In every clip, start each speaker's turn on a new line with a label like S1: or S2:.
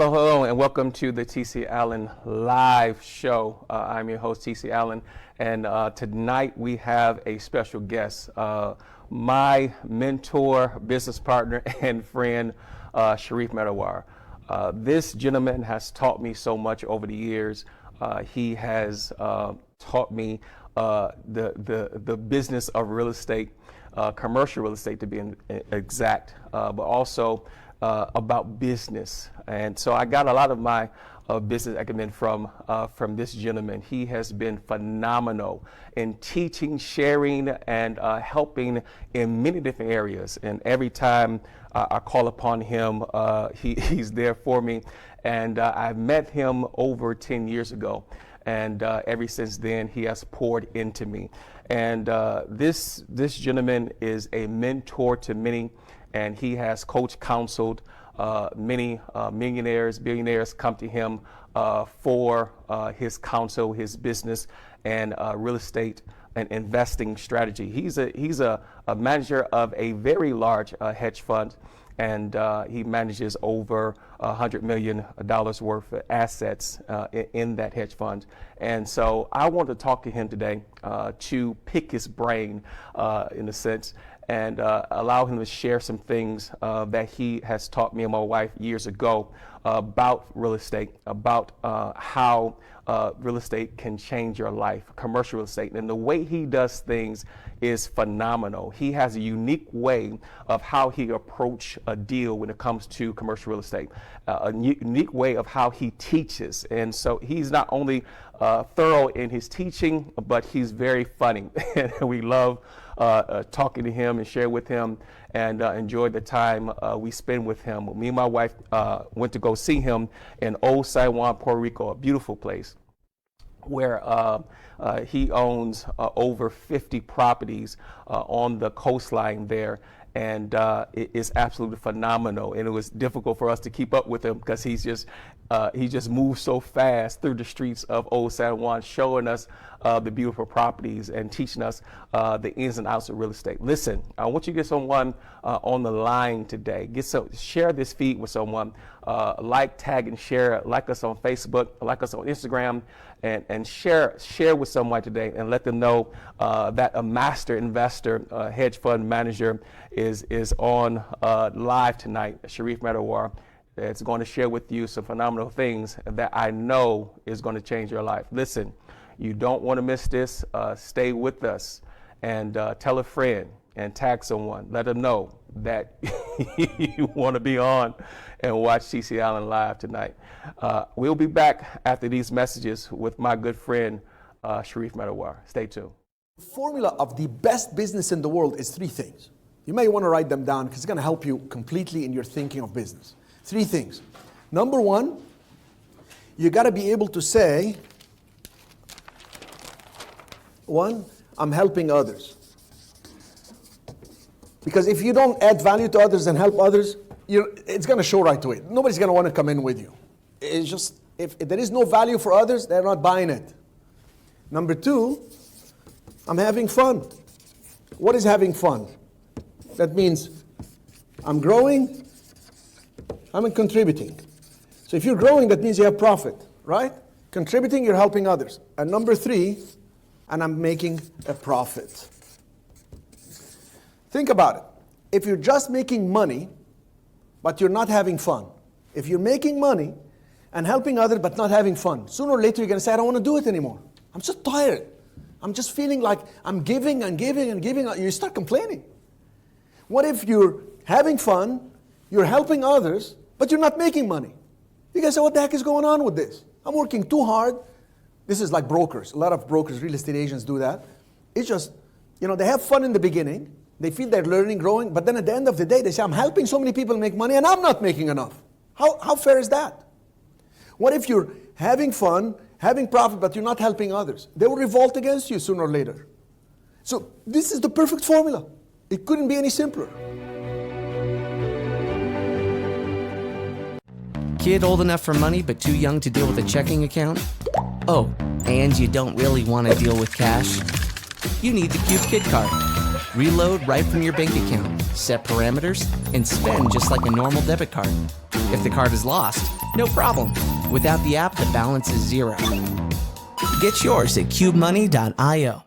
S1: Hello, and welcome to the TC Allen live show. I'm your host, TC Allen, and tonight we have a special guest, my mentor, business partner, and friend, Cherif Medawar. This gentleman has taught me so much over the years. He has taught me the business of real estate, commercial real estate to be exact, but also about business. And so I got a lot of my business acumen from this gentleman. He has been phenomenal in teaching, sharing, and helping in many different areas. And every time I call upon him, he's there for me. And I met him over 10 years ago. And ever since then, he has poured into me. And this gentleman is a mentor to many, and he has coached, counseled many millionaires, billionaires come to him for his counsel, his business, and real estate and investing strategy. He's a manager of a very large hedge fund, and he manages over $100 million worth of assets in that hedge fund. And so I want to talk to him today to pick his brain in a sense, and allow him to share some things that he has taught me and my wife years ago about real estate, about how real estate can change your life, commercial real estate. And the way he does things is phenomenal. He has a unique way of how he approach a deal when it comes to commercial real estate, a unique way of how he teaches. And so he's not only thorough in his teaching, but he's very funny. And we love talking to him and share with him, and enjoy the time we spend with him. Me and my wife went to go see him in Old San Juan, Puerto Rico, a beautiful place where he owns over 50 properties on the coastline there. And it is absolutely phenomenal. And it was difficult for us to keep up with him because he just moves so fast through the streets of Old San Juan, showing us the beautiful properties and teaching us the ins and outs of real estate. Listen, I want you to get someone on the line today. Share this feed with someone. Like, tag, and share. Like us on Facebook. Like us on Instagram. And share with someone today, and let them know that a master investor, hedge fund manager, is on live tonight. Cherif Medawar. It's going to share with you some phenomenal things that I know is going to change your life. Listen, you don't want to miss this. Stay with us, and tell a friend and tag someone. Let them know that you want to be on and watch TC Allen live tonight. We'll be back after these messages with my good friend, Cherif Medawar. Stay tuned.
S2: The formula of the best business in the world is 3 things. You may want to write them down because it's going to help you completely in your thinking of business. 3 things. Number 1, you got to be able to say, 1, I'm helping others. Because if you don't add value to others and help others, it's going to show right away. Nobody's going to want to come in with you. It's just, if there is no value for others, they're not buying it. Number 2, I'm having fun. What is having fun? That means I'm growing, I'm in contributing. So if you're growing, that means you have profit, right? Contributing, you're helping others. And number 3, and I'm making a profit. Think about it. If you're just making money, but you're not having fun. If you're making money and helping others, but not having fun, sooner or later you're going to say, I don't want to do it anymore. I'm just tired. I'm just feeling like I'm giving and giving and giving. You start complaining. What if you're having fun, you're helping others, but you're not making money? You guys say, what the heck is going on with this? I'm working too hard. This is like brokers. A lot of brokers, real estate agents do that. It's just, they have fun in the beginning. They feel they're learning, growing, but then at the end of the day, they say, I'm helping so many people make money and I'm not making enough. How fair is that? What if you're having fun, having profit, but you're not helping others? They will revolt against you sooner or later. So this is the perfect formula. It couldn't be any simpler.
S3: Kid old enough for money but too young to deal with a checking account? Oh, and you don't really want to deal with cash? You need the Cube Kid card. Reload right from your bank account, set parameters, and spend just like a normal debit card. If the card is lost, no problem. Without the app, the balance is 0. Get yours at cubemoney.io.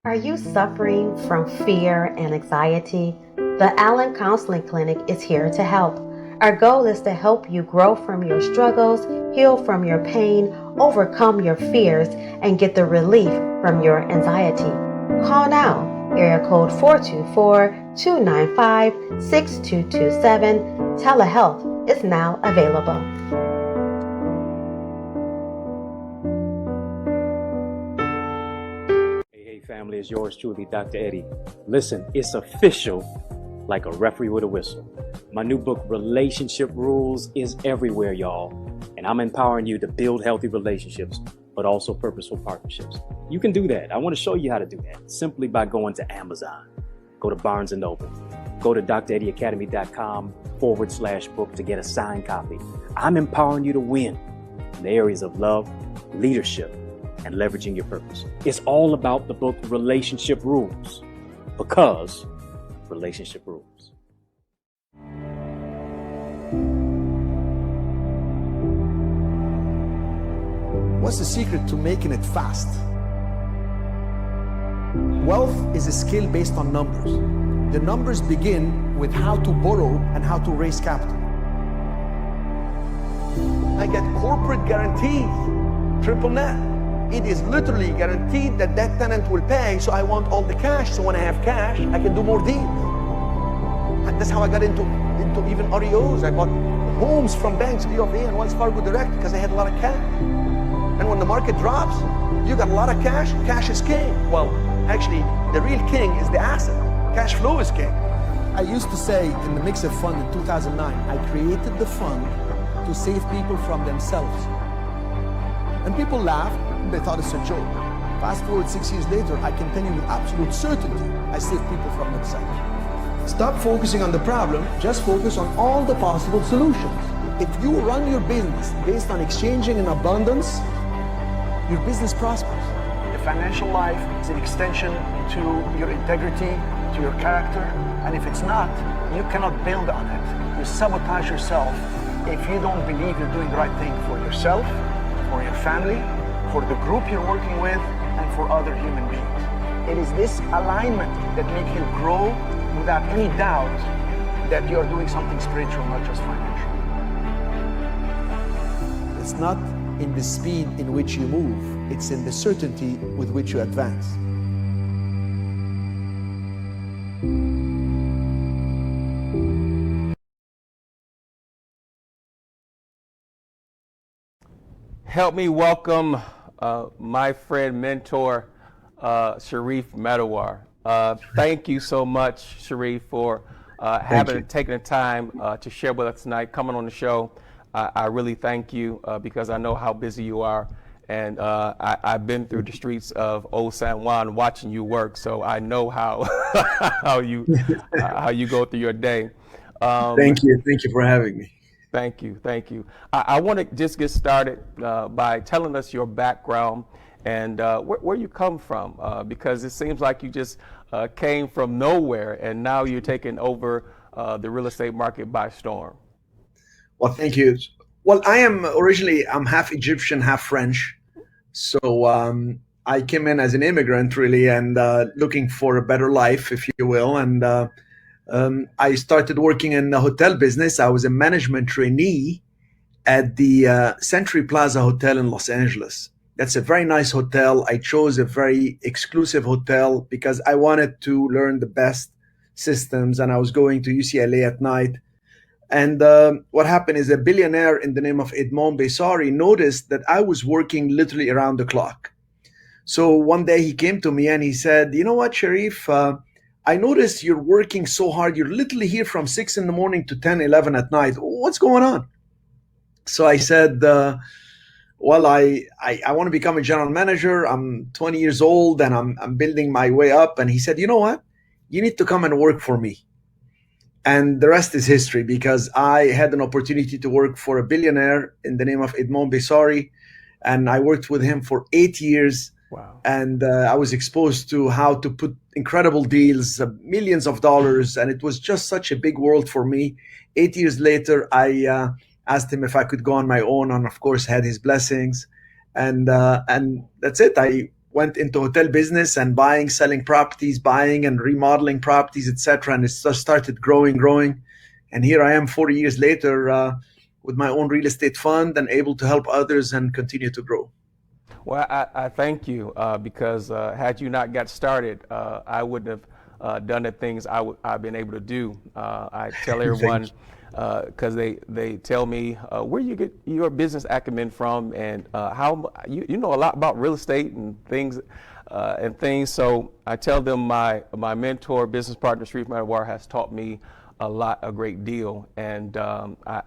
S4: Are you suffering from fear and anxiety? The Allen Counseling Clinic is here to help. Our goal is to help you grow from your struggles, heal from your pain, overcome your fears, and get the relief from your anxiety. Call now. Area code 424-295-6227. Telehealth is now available.
S5: Hey family, it's yours truly, Dr. Eddie. Listen, it's official like a referee with a whistle. My new book, Relationship Rules, is everywhere, y'all. And I'm empowering you to build healthy relationships, but also purposeful partnerships. You can do that. I want to show you how to do that simply by going to Amazon. Go to Barnes & Noble. Go to dreddieacademy.com/book to get a signed copy. I'm empowering you to win in the areas of love, leadership, and leveraging your purpose. It's all about the book Relationship Rules, because relationship rules.
S2: What's the secret to making it fast? Wealth is a skill based on numbers. The numbers begin with how to borrow and how to raise capital. I get corporate guarantees, triple net. It is literally guaranteed that that tenant will pay, so I want all the cash, so when I have cash, I can do more deals. And that's how I got into even REOs. I bought homes from banks, BofA and Wells Fargo Direct, because I had a lot of cash. And when the market drops, you got a lot of cash, cash is king. Well, actually, the real king is the asset. Cash flow is king. I used to say in the Mixer Fund in 2009, I created the fund to save people from themselves. And people laughed, they thought it's a joke. Fast forward 6 years later, I can tell you with absolute certainty, I save people from themselves. Stop focusing on the problem, just focus on all the possible solutions. If you run your business based on exchanging in abundance, your business prospers.
S6: The financial life is an extension to your integrity, to your character, and if it's not, you cannot build on it. You sabotage yourself if you don't believe you're doing the right thing for yourself, for your family, for the group you're working with, and for other human beings. It is this alignment that makes you grow without any doubt that you are doing something spiritual, not just financial.
S2: It's not in the speed in which you move, it's in the certainty with which you advance.
S1: Help me welcome my friend, mentor, Cherif Medawar. Thank you so much, Cherif, for taking the time to share with us tonight, coming on the show. I really thank you because I know how busy you are, and I've been through the streets of Old San Juan watching you work, so I know how how you go through your day.
S7: Thank you for having me.
S1: Thank you. I want to just get started by telling us your background and where you come from, because it seems like you just came from nowhere and now you're taking over the real estate market by storm.
S7: Well, thank you. Well, I'm half Egyptian, half French. So I came in as an immigrant, really, and looking for a better life, if you will. And I started working in the hotel business. I was a management trainee at the Century Plaza Hotel in Los Angeles. That's a very nice hotel. I chose a very exclusive hotel because I wanted to learn the best systems, and I was going to UCLA at night. And what happened is a billionaire in the name of Edmond Bessari noticed that I was working literally around the clock. So one day he came to me and he said, you know what, Cherif, I noticed you're working so hard. You're literally here from 6 in the morning to 10, 11 at night. What's going on? So I said, well, I want to become a general manager. I'm 20 years old and I'm building my way up. And he said, you know what? You need to come and work for me. And the rest is history, because I had an opportunity to work for a billionaire in the name of Edmond Bessari. And I worked with him for 8 years.
S1: Wow.
S7: And I was exposed to how to put incredible deals, millions of dollars. And it was just such a big world for me. 8 years later, I asked him if I could go on my own, and of course had his blessings. And that's it. I went into hotel business and selling properties, buying and remodeling properties, etc. And it just started growing. And here I am 40 years later with my own real estate fund and able to help others and continue to grow.
S1: Well, I thank you because had you not got started, I wouldn't have done the things I've been able to do. I tell everyone, because they tell me where you get your business acumen from, and how you know a lot about real estate and things. So I tell them my mentor, business partner, Cherif Medawar, has taught me a great deal, and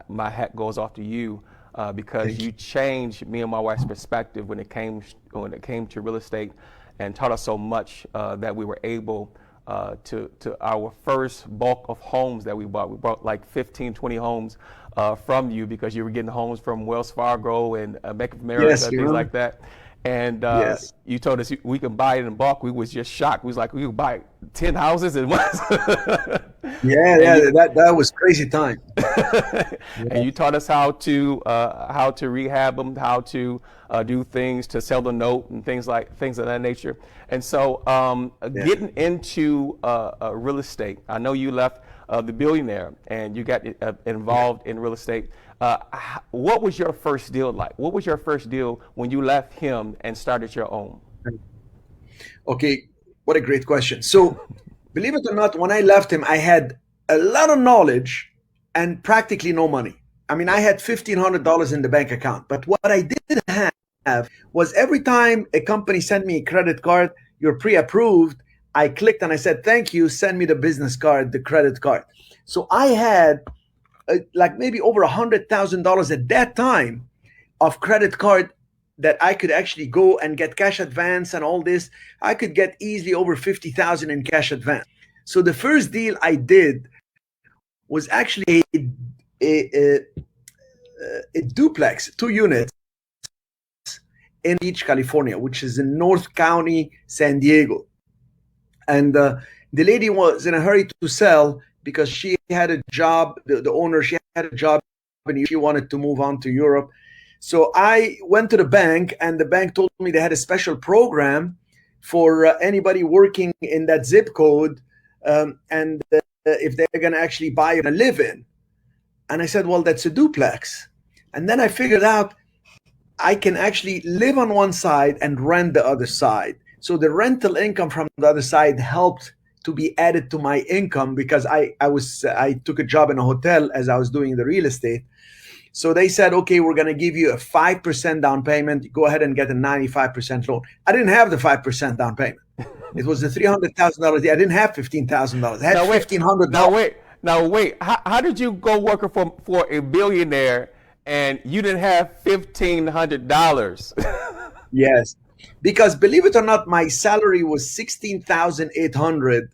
S1: my hat goes off to you. Because you changed me and my wife's perspective when it came to real estate, and taught us so much that we were able to our first bulk of homes that we bought. We bought like 15, 20 homes from you, because you were getting homes from Wells Fargo and Bank of America, things like that. And you told us we could buy it in bulk. We was just shocked. We was like, we could buy 10 houses at once.
S7: That was crazy time.
S1: And you taught us how to rehab them, how to do things to sell the note and things of that nature. And so getting into real estate, I know you left the billionaire and you got involved in real estate. What was your first deal like? What was your first deal when you left him and started your own?
S7: Okay, what a great question. So, believe it or not, when I left him, I had a lot of knowledge and practically no money. I mean, I had $1,500 in the bank account, but what I didn't have was every time a company sent me a credit card, you're pre-approved, I clicked and I said, thank you, send me the business card, the credit card. So I had like maybe over $100,000 at that time of credit card that I could actually go and get cash advance and all this. I could get easily over $50,000 in cash advance. So the first deal I did was actually a duplex, 2 units in Beach, California, which is in North County, San Diego. And the lady was in a hurry to sell because she had a job, the owner, she had a job and she wanted to move on to Europe. So I went to the bank, and the bank told me they had a special program for anybody working in that zip code, and if they're going to actually buy and live in. And I said, well, that's a duplex. And then I figured out I can actually live on one side and rent the other side. So the rental income from the other side helped to be added to my income, because I took a job in a hotel as I was doing the real estate. So they said, okay, we're going to give you a 5% down payment. Go ahead and get a 95% loan. I didn't have the 5% down payment. It was the $300,000. I didn't have $15,000. I had $1,500.
S1: Now wait. How did you go working for a billionaire and you didn't have $1,500?
S7: Yes, because believe it or not, my salary was $16,800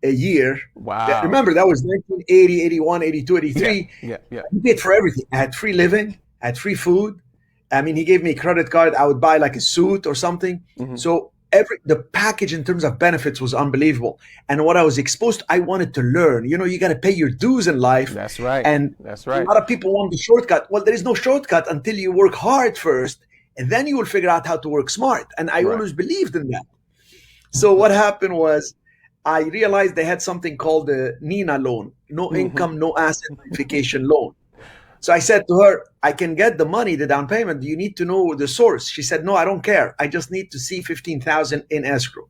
S7: a year.
S1: Wow.
S7: Remember, that was 1980, 81, 82, 83.
S1: Yeah.
S7: I paid for everything. I had free living. I had free food. I mean, he gave me a credit card. I would buy like a suit or something. Mm-hmm. So the package in terms of benefits was unbelievable. And what I was exposed to, I wanted to learn. You got to pay your dues in life.
S1: That's right.
S7: And
S1: That's right.
S7: a lot of people want the shortcut. Well, there is no shortcut until you work hard first, and then you will figure out how to work smart. And I always believed in that. So what happened was, I realized they had something called the NINA loan, no income, no asset modification loan. So I said to her, I can get the money, the down payment. Do you need to know the source? She said, no, I don't care. I just need to see 15,000 in escrow.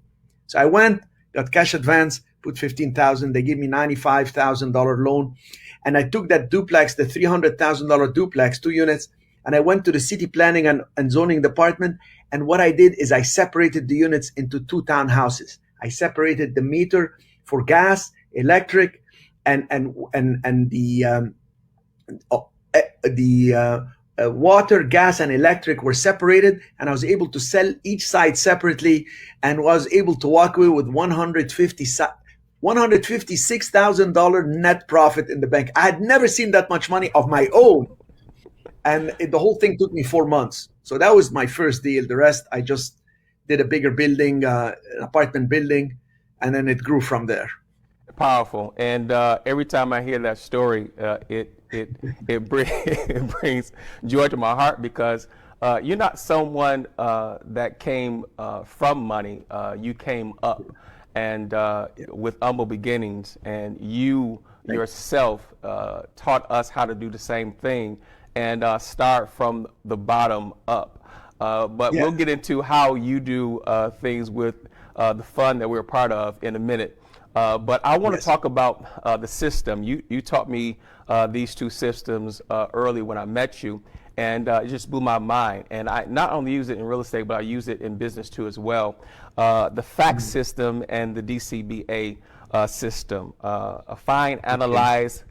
S7: So I went, got cash advance, put 15,000. They gave me $95,000 loan. And I took that duplex, the $300,000 duplex, 2 units, and I went to the city planning and zoning department. And what I did is I separated the units into 2 townhouses. I separated the meter for gas, electric, and the water, gas, and electric were separated, and I was able to sell each side separately, and was able to walk away with $156,000 net profit in the bank. I had never seen that much money of my own, and the whole thing took me 4 months. So that was my first deal. The rest, I just did a bigger building, an apartment building, and then it grew from there.
S1: Powerful. And every time I hear that story, it brings joy to my heart, because you're not someone that came from money. You came up and with humble beginnings, and you yourself taught us how to do the same thing and start from the bottom up. But we'll get into how you do things with the fund that we're a part of in a minute. But I want to talk about the system. You taught me these 2 systems early when I met you, and it just blew my mind. And I not only use it in real estate, but I use it in business too as well. The FACT system and the DCBA system. Find, analyze,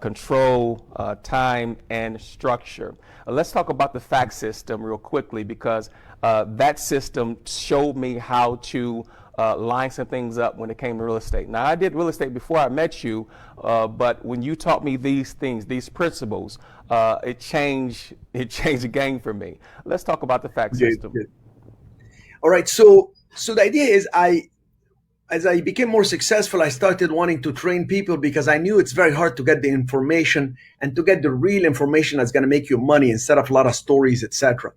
S1: control, time, and structure. Let's talk about the FACT system real quickly, because that system showed me how to line some things up when it came to real estate. Now, I did real estate before I met you, but when you taught me these things, these principles, it changed the game for me. Let's talk about the FACT system.
S7: All right. So the idea is, as I became more successful, I started wanting to train people, because I knew it's very hard to get the information and to get the real information that's going to make you money instead of a lot of stories, etc.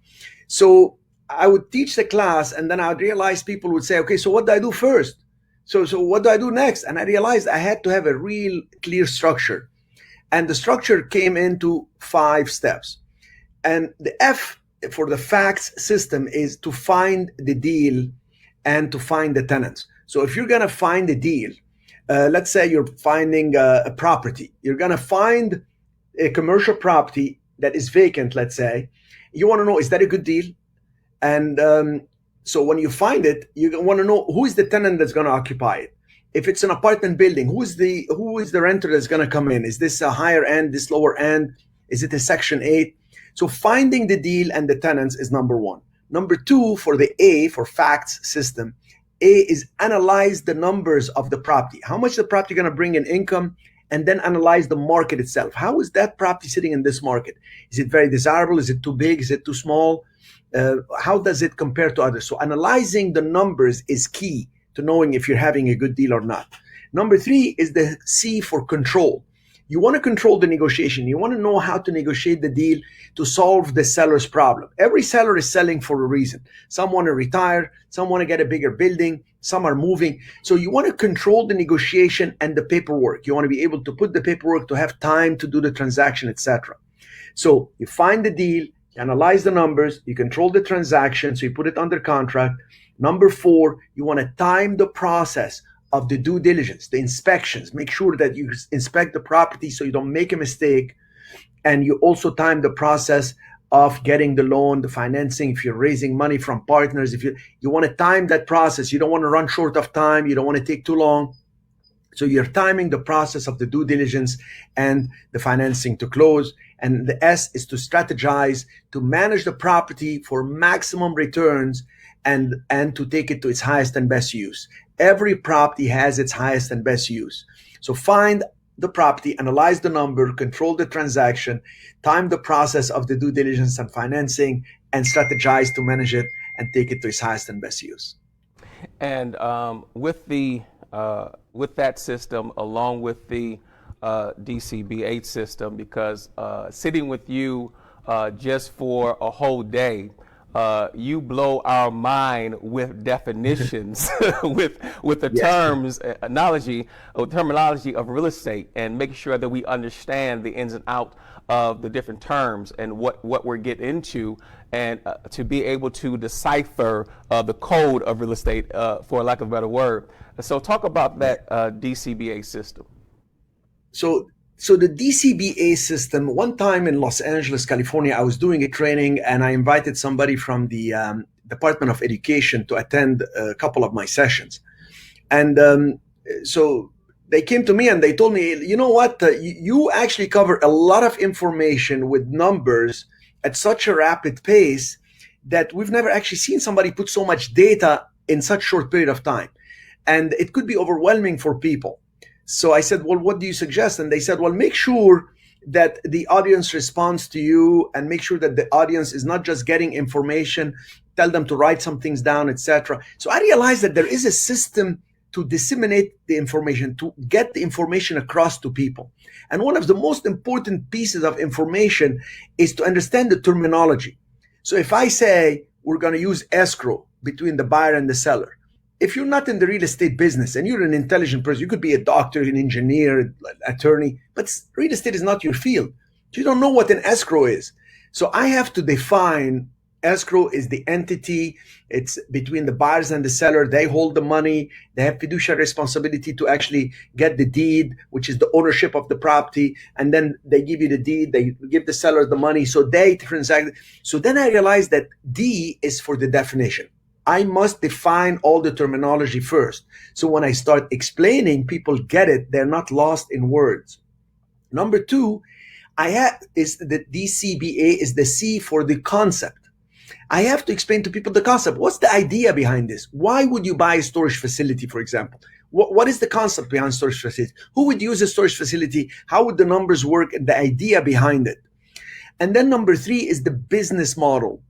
S7: So I would teach the class, and then I would realize people would say, okay, so what do I do first? So what do I do next? And I realized I had to have a real clear structure. And the structure came into 5 steps. And the F for the FACTS system is to find the deal and to find the tenants. So if you're going to find a deal, let's say you're finding a property, you're going to find a commercial property that is vacant, let's say. You want to know, is that a good deal? And so when you find it, you want to know who is the tenant that's going to occupy it. If it's an apartment building, who is the renter that's going to come in? Is this a higher end, this lower end? Is it a Section 8? So finding the deal and the tenants is number 1. Number 2, for the A, for FACTS system, A is analyze the numbers of the property. How much the property going to bring in income, and then analyze the market itself. How is that property sitting in this market? Is it very desirable? Is it too big? Is it too small? How does it compare to others? So analyzing the numbers is key to knowing if you're having a good deal or not. Number 3 is the C for control. You want to control the negotiation. You want to know how to negotiate the deal to solve the seller's problem. Every seller is selling for a reason. Some want to retire, some want to get a bigger building, some are moving. So you want to control the negotiation and the paperwork. You want to be able to put the paperwork to have time to do the transaction, etc. So you find the deal, you analyze the numbers, you control the transaction, so you put it under contract. Number 4, you want to time the process of the due diligence, the inspections. Make sure that you inspect the property so you don't make a mistake. And you also time the process of getting the loan, the financing. If you're raising money from partners, if you want to time that process, you don't want to run short of time, you don't want to take too long. So you're timing the process of the due diligence and the financing to close. And the S is to strategize, to manage the property for maximum returns and to take it to its highest and best use. Every property has its highest and best use. So find the property, analyze the number, control the transaction, time the process of the due diligence and financing, and strategize to manage it and take it to its highest and best use.
S1: And with that system, along with the DCBA system, because sitting with you just for a whole day, you blow our mind with definitions, with the terms, terminology of real estate, and making sure that we understand the ins and outs of the different terms and what we're getting into, and to be able to decipher the code of real estate, for lack of a better word. So talk about that DCBA system.
S7: So the DCBA system, one time in Los Angeles, California, I was doing a training and I invited somebody from the Department of Education to attend a couple of my sessions. And so they came to me and they told me, you know what, you actually cover a lot of information with numbers at such a rapid pace that we've never actually seen somebody put so much data in such a short period of time. And it could be overwhelming for people. So I said, well, what do you suggest? And they said, well, make sure that the audience responds to you, and make sure that the audience is not just getting information, tell them to write some things down, etc. So I realized that there is a system to disseminate the information, to get the information across to people. And one of the most important pieces of information is to understand the terminology. So if I say we're going to use escrow between the buyer and the seller, if you're not in the real estate business and you're an intelligent person, you could be a doctor, an engineer, attorney, but real estate is not your field. You don't know what an escrow is. So I have to define escrow is the entity. It's between the buyers and the seller. They hold the money. They have fiduciary responsibility to actually get the deed, which is the ownership of the property. And then they give you the deed. They give the seller the money. So they transact. So then I realized that D is for the definition. I must define all the terminology first. So when I start explaining, people get it. They're not lost in words. Number two, is the DCBA is the C for the concept. I have to explain to people the concept. What's the idea behind this? Why would you buy a storage facility, for example? What is the concept behind storage facility? Who would use a storage facility? How would the numbers work and the idea behind it? And then number three is the business model.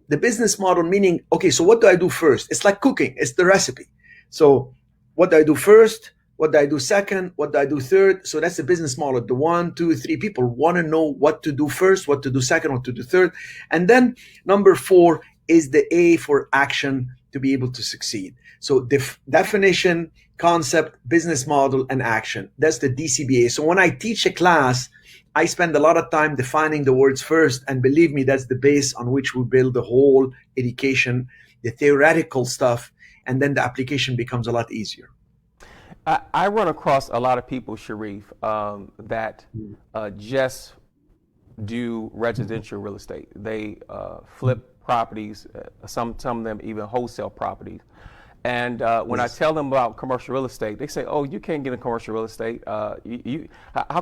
S7: The business model meaning, okay, so what do I do first? It's like cooking. It's the recipe. So what do I do first? What do I do second? What do I do third? So that's the business model. The 1, 2, 3 people want to know what to do first, what to do second, what to do third. And then number 4 is the A for action to be able to succeed. So definition, concept, business model, and action. That's the DCBA. So when I teach a class, I spend a lot of time defining the words first, and believe me, that's the base on which we build the whole education, the theoretical stuff, and then the application becomes a lot easier.
S1: I run across a lot of people, Cherif, that just do residential real estate. They flip properties, some of them even wholesale properties. And when I tell them about commercial real estate, they say, "Oh, you can't get in commercial real estate. How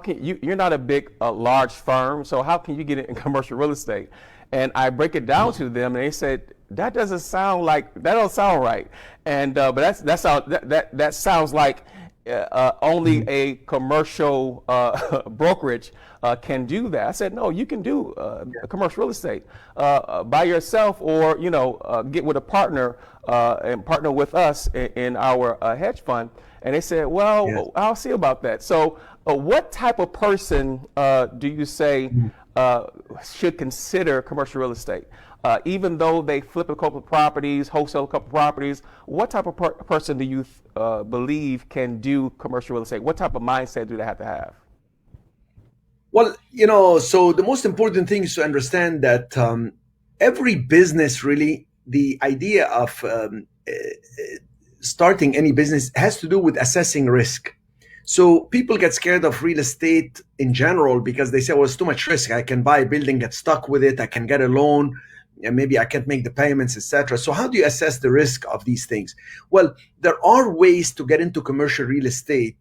S1: can you? You're not a large firm, so how can you get in commercial real estate?" And I break it down to them, and they said, "That don't sound right." And but that sounds like only a commercial brokerage can do that. I said, "No, you can do commercial real estate by yourself, or get with a partner and partner with us in our hedge fund." And they said, "Well, yes, I'll see about that." So, what type of person do you say should consider commercial real estate? Even though they flip a couple of properties, wholesale a couple of properties, what type of person do you believe can do commercial real estate? What type of mindset do they have to have?
S7: Well, so the most important thing is to understand that every business, really, the idea of starting any business has to do with assessing risk. So people get scared of real estate in general because they say, well, it's too much risk. I can buy a building, get stuck with it. I can get a loan, and maybe I can't make the payments, etc. So how do you assess the risk of these things? Well, there are ways to get into commercial real estate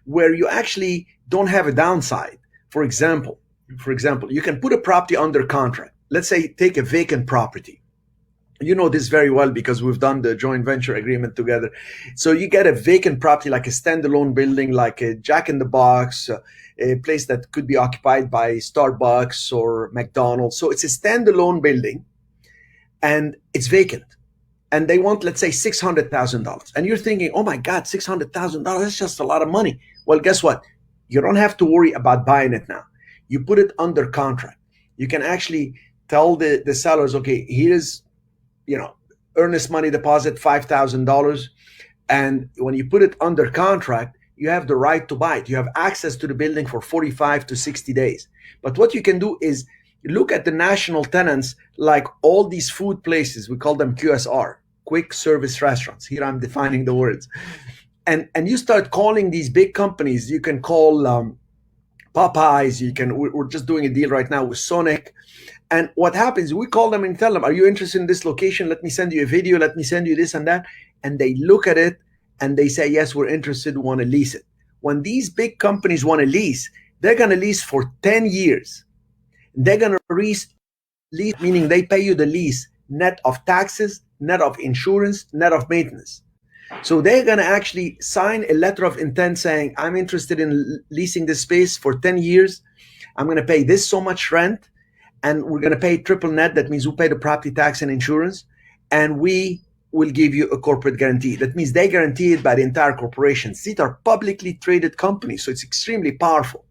S7: where you actually don't have a downside. For example, you can put a property under contract. Let's say take a vacant property. You know this very well because we've done the joint venture agreement together. So you get a vacant property, like a standalone building, like a Jack in the Box, a place that could be occupied by Starbucks or McDonald's. So it's a standalone building and it's vacant. and they want, let's say, $600,000. And you're thinking, oh my God, $600,000, that's just a lot of money. Well, guess what? You don't have to worry about buying it now. You put it under contract. You can actually tell the sellers, okay, here's, earnest money deposit, $5,000. And when you put it under contract, you have the right to buy it. You have access to the building for 45 to 60 days. But what you can do is look at the national tenants, like all these food places, we call them QSR, quick service restaurants. Here I'm defining the words. And you start calling these big companies. You can call Popeyes. We're just doing a deal right now with Sonic. And what happens, we call them and tell them, are you interested in this location? Let me send you a video. Let me send you this and that. And they look at it and they say, yes, we're interested, we want to lease it. When these big companies want to lease, they're going to lease for 10 years. They're going to lease, meaning they pay you the lease net of taxes, net of insurance, net of maintenance. So they're going to actually sign a letter of intent saying, I'm interested in leasing this space for 10 years. I'm going to pay this so much rent, and we're going to pay triple net. That means we pay the property tax and insurance, and we will give you a corporate guarantee. That means they guarantee it by the entire corporation. These are publicly traded companies, so it's extremely powerful.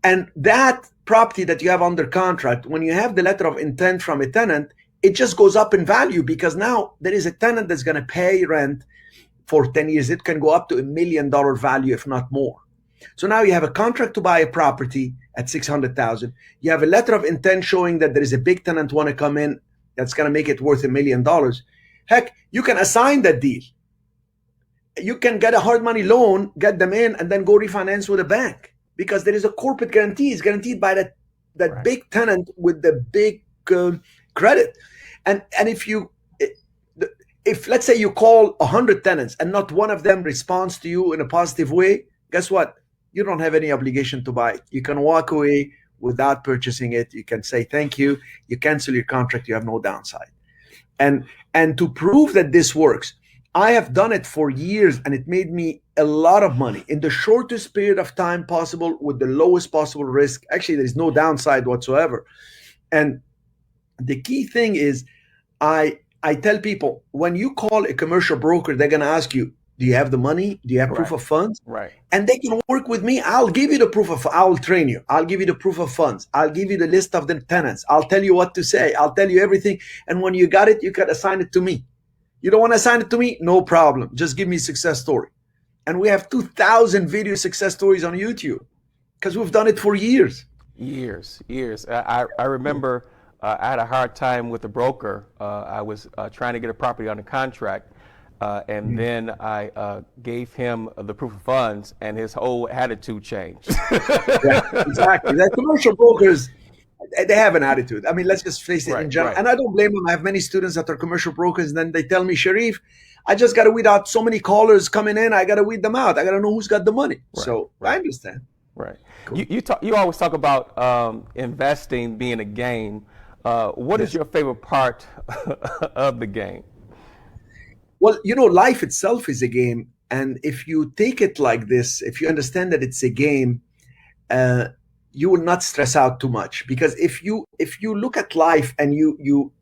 S7: And that property that you have under contract, when you have the letter of intent from a tenant, it just goes up in value because now there is a tenant that's going to pay rent for 10 years. It can go up to $1 million value, if not more. So now you have a contract to buy a property at $600,000. You have a letter of intent showing that there is a big tenant want to come in that's going to make it worth $1 million. Heck, you can assign that deal. You can get a hard money loan, get them in, and then go refinance with a bank because there is a corporate guarantee. It's guaranteed by that right. Big tenant with the big credit. And if let's say you call 100 tenants and not one of them responds to you in a positive way, guess what? You don't have any obligation to buy it. You can walk away without purchasing it. You can say thank you. You cancel your contract. You have no downside. And to prove that this works, I have done it for years, and it made me a lot of money in the shortest period of time possible with the lowest possible risk. Actually, there is no downside whatsoever. And the key thing is, I tell people, when you call a commercial broker, they're going to ask you, do you have the money? Do you have proof of funds?
S1: Right.
S7: And they can work with me. I'll give you the proof of, I'll train you. I'll give you the proof of funds. I'll give you the list of the tenants. I'll tell you what to say. I'll tell you everything. And when you got it, you can assign it to me. You don't want to assign it to me? No problem. Just give me a success story. And we have 2,000 video success stories on YouTube because we've done it for years.
S1: Years. I remember I had a hard time with the broker. I was trying to get a property under contract. And then I gave him the proof of funds, and his whole attitude changed.
S7: Yeah, exactly. The commercial brokers, they have an attitude. I mean, let's just face it in general. Right. And I don't blame them. I have many students that are commercial brokers, and then they tell me, Cherif, I just got to weed out so many callers coming in. I got to weed them out. I got to know who's got the money. Right. So I understand.
S1: Right. Cool. You always talk about investing being a game. What is your favorite part of the game?
S7: Well, life itself is a game. And if you take it like this, if you understand that it's a game, you will not stress out too much. Because if you look at life and you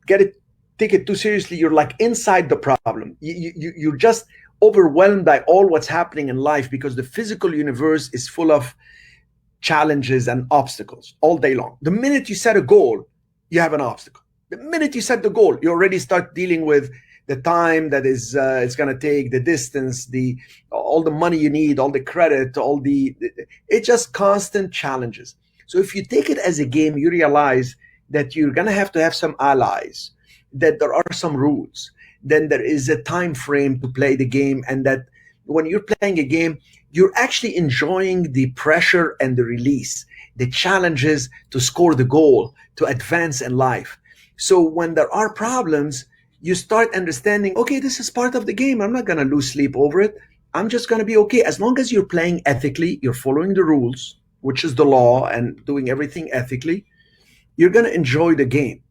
S7: take it too seriously, you're like inside the problem. You're just overwhelmed by all what's happening in life because the physical universe is full of challenges and obstacles all day long. The minute you set a goal, you have an obstacle. The minute you set the goal, you already start dealing with the time that is it's going to take, the distance, all the money you need, all the credit, it's just constant challenges. So if you take it as a game, you realize that you're going to have some allies, that there are some rules, then there is a time frame to play the game, and that when you're playing a game, you're actually enjoying the pressure and the release, the challenges to score the goal, to advance in life. So when there are problems, you start understanding, okay, this is part of the game. I'm not going to lose sleep over it. I'm just going to be okay. As long as you're playing ethically, you're following the rules, which is the law, and doing everything ethically, you're going to enjoy the game.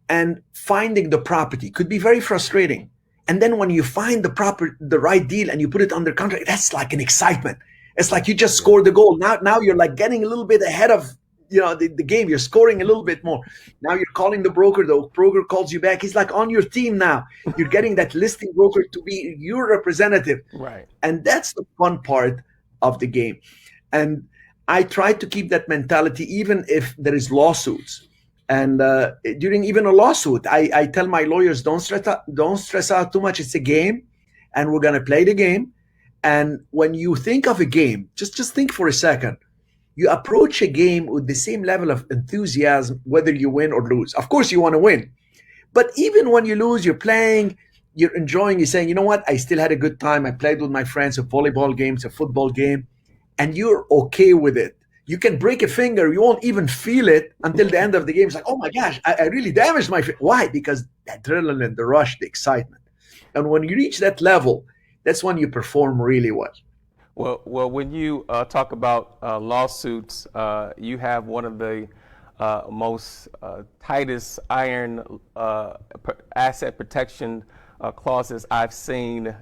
S7: And finding the property could be very frustrating. And then when you find the right deal and you put it under contract, that's like an excitement. It's like you just scored the goal. Now you're like getting a little bit ahead of the game. You're scoring a little bit more. Now you're calling the broker calls you back. He's like on your team now. You're getting that listing broker to be your representative.
S1: Right.
S7: And that's the fun part of the game. And I try to keep that mentality even if there is lawsuits. And during even a lawsuit, I tell my lawyers, don't stress out too much. It's a game, and we're going to play the game. And when you think of a game, just think for a second. You approach a game with the same level of enthusiasm, whether you win or lose. Of course, you want to win. But even when you lose, you're playing, you're enjoying, you're saying, you know what, I still had a good time. I played with my friends, a volleyball game, a football game, and you're okay with it. You can break a finger, you won't even feel it until the end of the game. It's like, oh my gosh, I really damaged my finger. Why? Because the adrenaline, the rush, the excitement. And when you reach that level, that's when you perform really well.
S1: Well, when you talk about lawsuits, you have one of the most tightest iron asset protection clauses I've seen,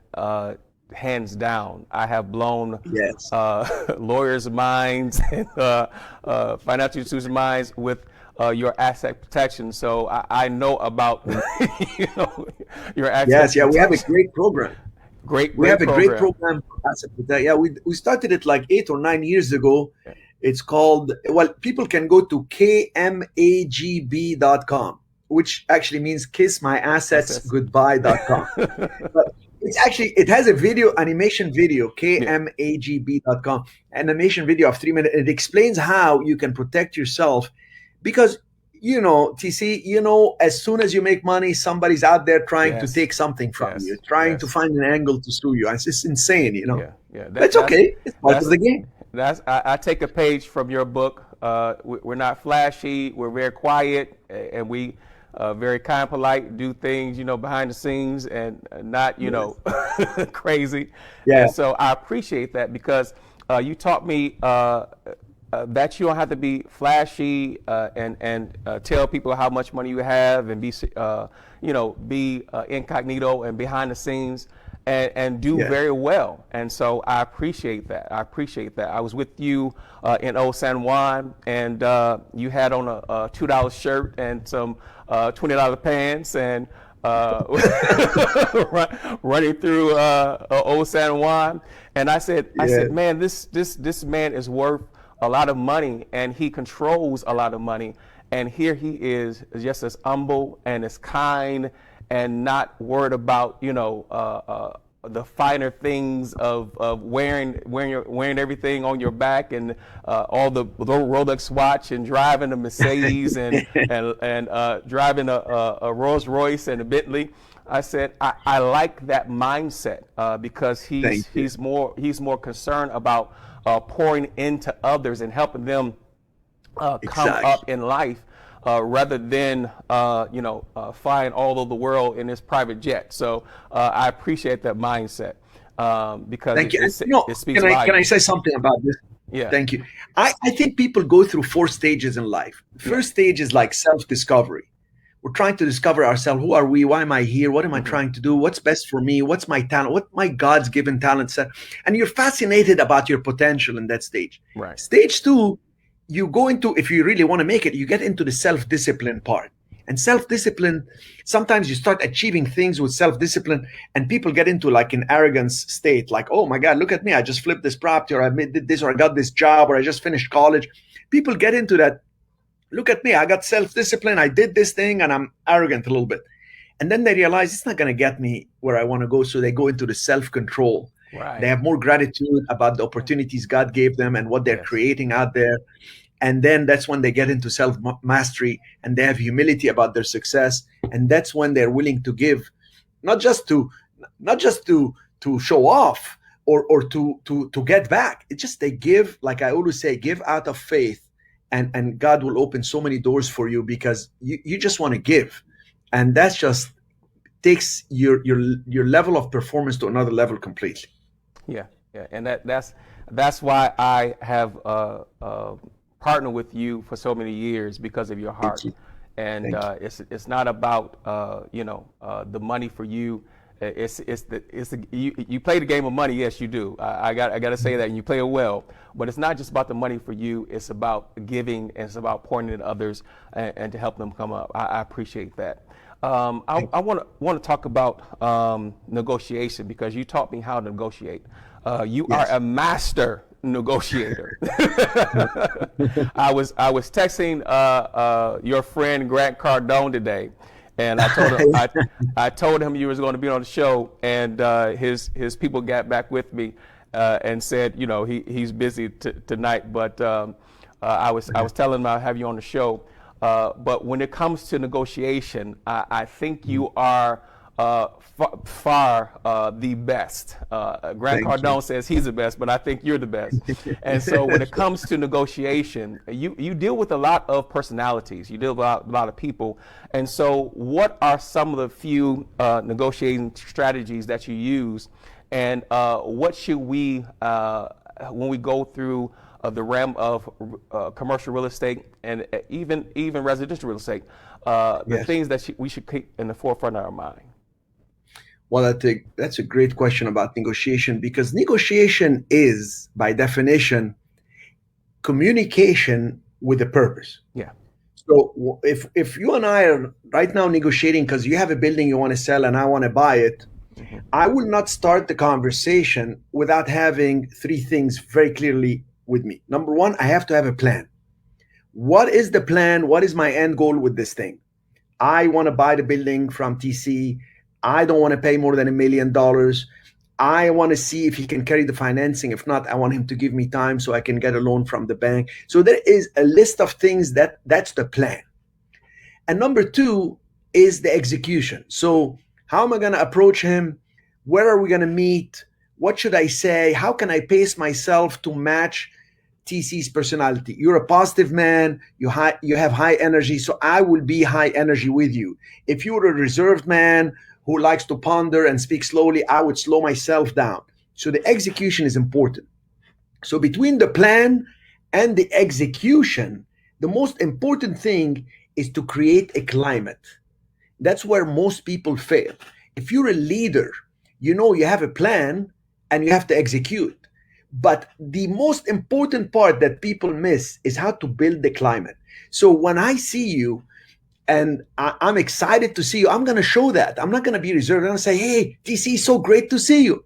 S1: hands down. I have blown lawyers' minds and financial institutions' minds with your asset protection. So I know about your asset protection.
S7: We have a great program. We have a great program for asset protection. Yeah, we started it like 8 or 9 years ago. It's called, people can go to kmagb.com, which actually means kissmyassetsgoodbye.com. But it has a animation video, kmagb.com, animation video of 3 minutes. It explains how you can protect yourself because, TC, as soon as you make money, somebody's out there trying to take something from you, trying to find an angle to sue you. It's just insane, That's okay. It's part of the game.
S1: I take a page from your book. We're not flashy. We're very quiet, and we very kind, polite, do things, behind the scenes, and not, crazy.
S7: Yeah.
S1: And so I appreciate that because you taught me that you don't have to be flashy and tell people how much money you have and be incognito and behind the scenes and do very well. And so I appreciate that. I was with you in Old San Juan, and you had on a $2 shirt and some $20 pants and running through Old San Juan. And I said, man, this man is worth a lot of money, and he controls a lot of money. And here he is, just as humble and as kind, and not worried about the finer things of wearing everything on your back and all the Rolex watch and driving a Mercedes and driving a Rolls Royce and a Bentley. I said I like that mindset because he's more concerned about pouring into others and helping them come up in life rather than flying all over the world in his private jet. So I appreciate that mindset because it speaks volumes.
S7: Can I say something about this?
S1: Yeah.
S7: Thank you. I think people go through 4 stages in life. First stage is like self-discovery. We're trying to discover ourselves. Who are we? Why am I here? What am I trying to do? What's best for me? What's my talent? What my God's given talent set? And you're fascinated about your potential in that stage.
S1: Right.
S7: Stage 2, you go into, if you really want to make it, you get into the self-discipline part. And self-discipline, sometimes you start achieving things with self-discipline and people get into like an arrogance state. Like, oh my God, look at me. I just flipped this property, or I did this, or I got this job, or I just finished college. People get into that. Look at me, I got self-discipline, I did this thing, and I'm arrogant a little bit. And then they realize it's not going to get me where I want to go, so they go into the self-control.
S1: Right.
S7: They have more gratitude about the opportunities God gave them and what they're creating out there. And then that's when they get into self-mastery, and they have humility about their success. And that's when they're willing to give, not just to show off or to get back. It's just they give, like I always say, give out of faith. And God will open so many doors for you because you just want to give. And that just takes your level of performance to another level completely.
S1: Yeah. And that's why I have partnered with you for so many years, because of your heart. And it's not about the money for you. You play the game of money. Yes, you do. I got to say that, and you play it well. But it's not just about the money for you. It's about giving, and it's about pouring into others and to help them come up. I appreciate that. I want to talk about negotiation, because you taught me how to negotiate. You are a master negotiator. I was texting your friend Grant Cardone today, and I told him you was going to be on the show, and his people got back with me and said, you know, he's busy tonight, but I was telling him I'll have you on the show. But when it comes to negotiation, I think you are far the best. Grant Cardone says he's the best, but I think you're the best. And so when it comes to negotiation, you deal with a lot of personalities. You deal with a lot of people. And so what are some of the few negotiating strategies that you use? And what should we, when we go through the realm of commercial real estate and even residential real estate, the things that we should keep in the forefront of our mind?
S7: Well, I think that's a great question about negotiation, because negotiation is, by definition, communication with a purpose.
S1: Yeah.
S7: So if you and I are right now negotiating because you have a building you want to sell and I want to buy it, I will not start the conversation without having three things very clearly with me. Number one, I have to have a plan. What is the plan? What is my end goal with this thing? I want to buy the building from TC. I don't want to pay more than $1 million. I want to see if he can carry the financing. If not, I want him to give me time so I can get a loan from the bank. So there is a list of things that's the plan. And number two is the execution. So how am I going to approach him? Where are we going to meet? What should I say? How can I pace myself to match TC's personality? You're a positive man. You have high energy. So I will be high energy with you. If you're a reserved man who likes to ponder and speak slowly, I would slow myself down. So the execution is important. So between the plan and the execution, the most important thing is to create a climate. That's where most people fail. If you're a leader, you know you have a plan and you have to execute. But the most important part that people miss is how to build the climate. So when I see you, and I'm excited to see you, I'm going to show that. I'm not going to be reserved. I'm going to say, hey, TC, so great to see you.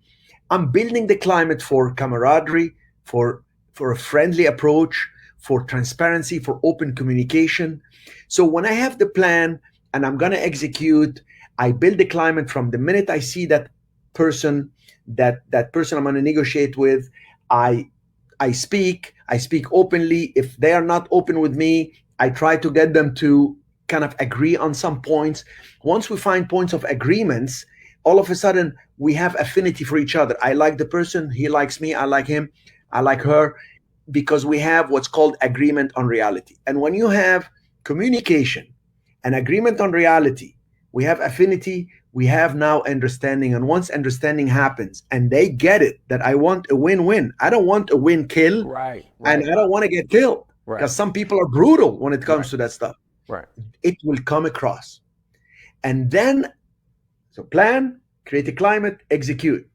S7: I'm building the climate for camaraderie, for a friendly approach, for transparency, for open communication. So when I have the plan and I'm going to execute, I build the climate from the minute I see that person, that person I'm going to negotiate with. I speak openly. If they are not open with me, I try to get them to kind of agree on some points. Once we find points of agreements, all of a sudden we have affinity for each other. I like the person, he likes me, I like him, I like her, because we have what's called agreement on reality. And when you have communication and agreement on reality, we have affinity, we have now understanding. And once understanding happens and they get it, that I want a win-win. I don't want a win-kill.
S1: Right.
S7: And I don't want to get killed.
S1: Right.
S7: Because some people are brutal when it comes to that stuff.
S1: Right.
S7: It will come across. And then, so plan, create a climate, execute.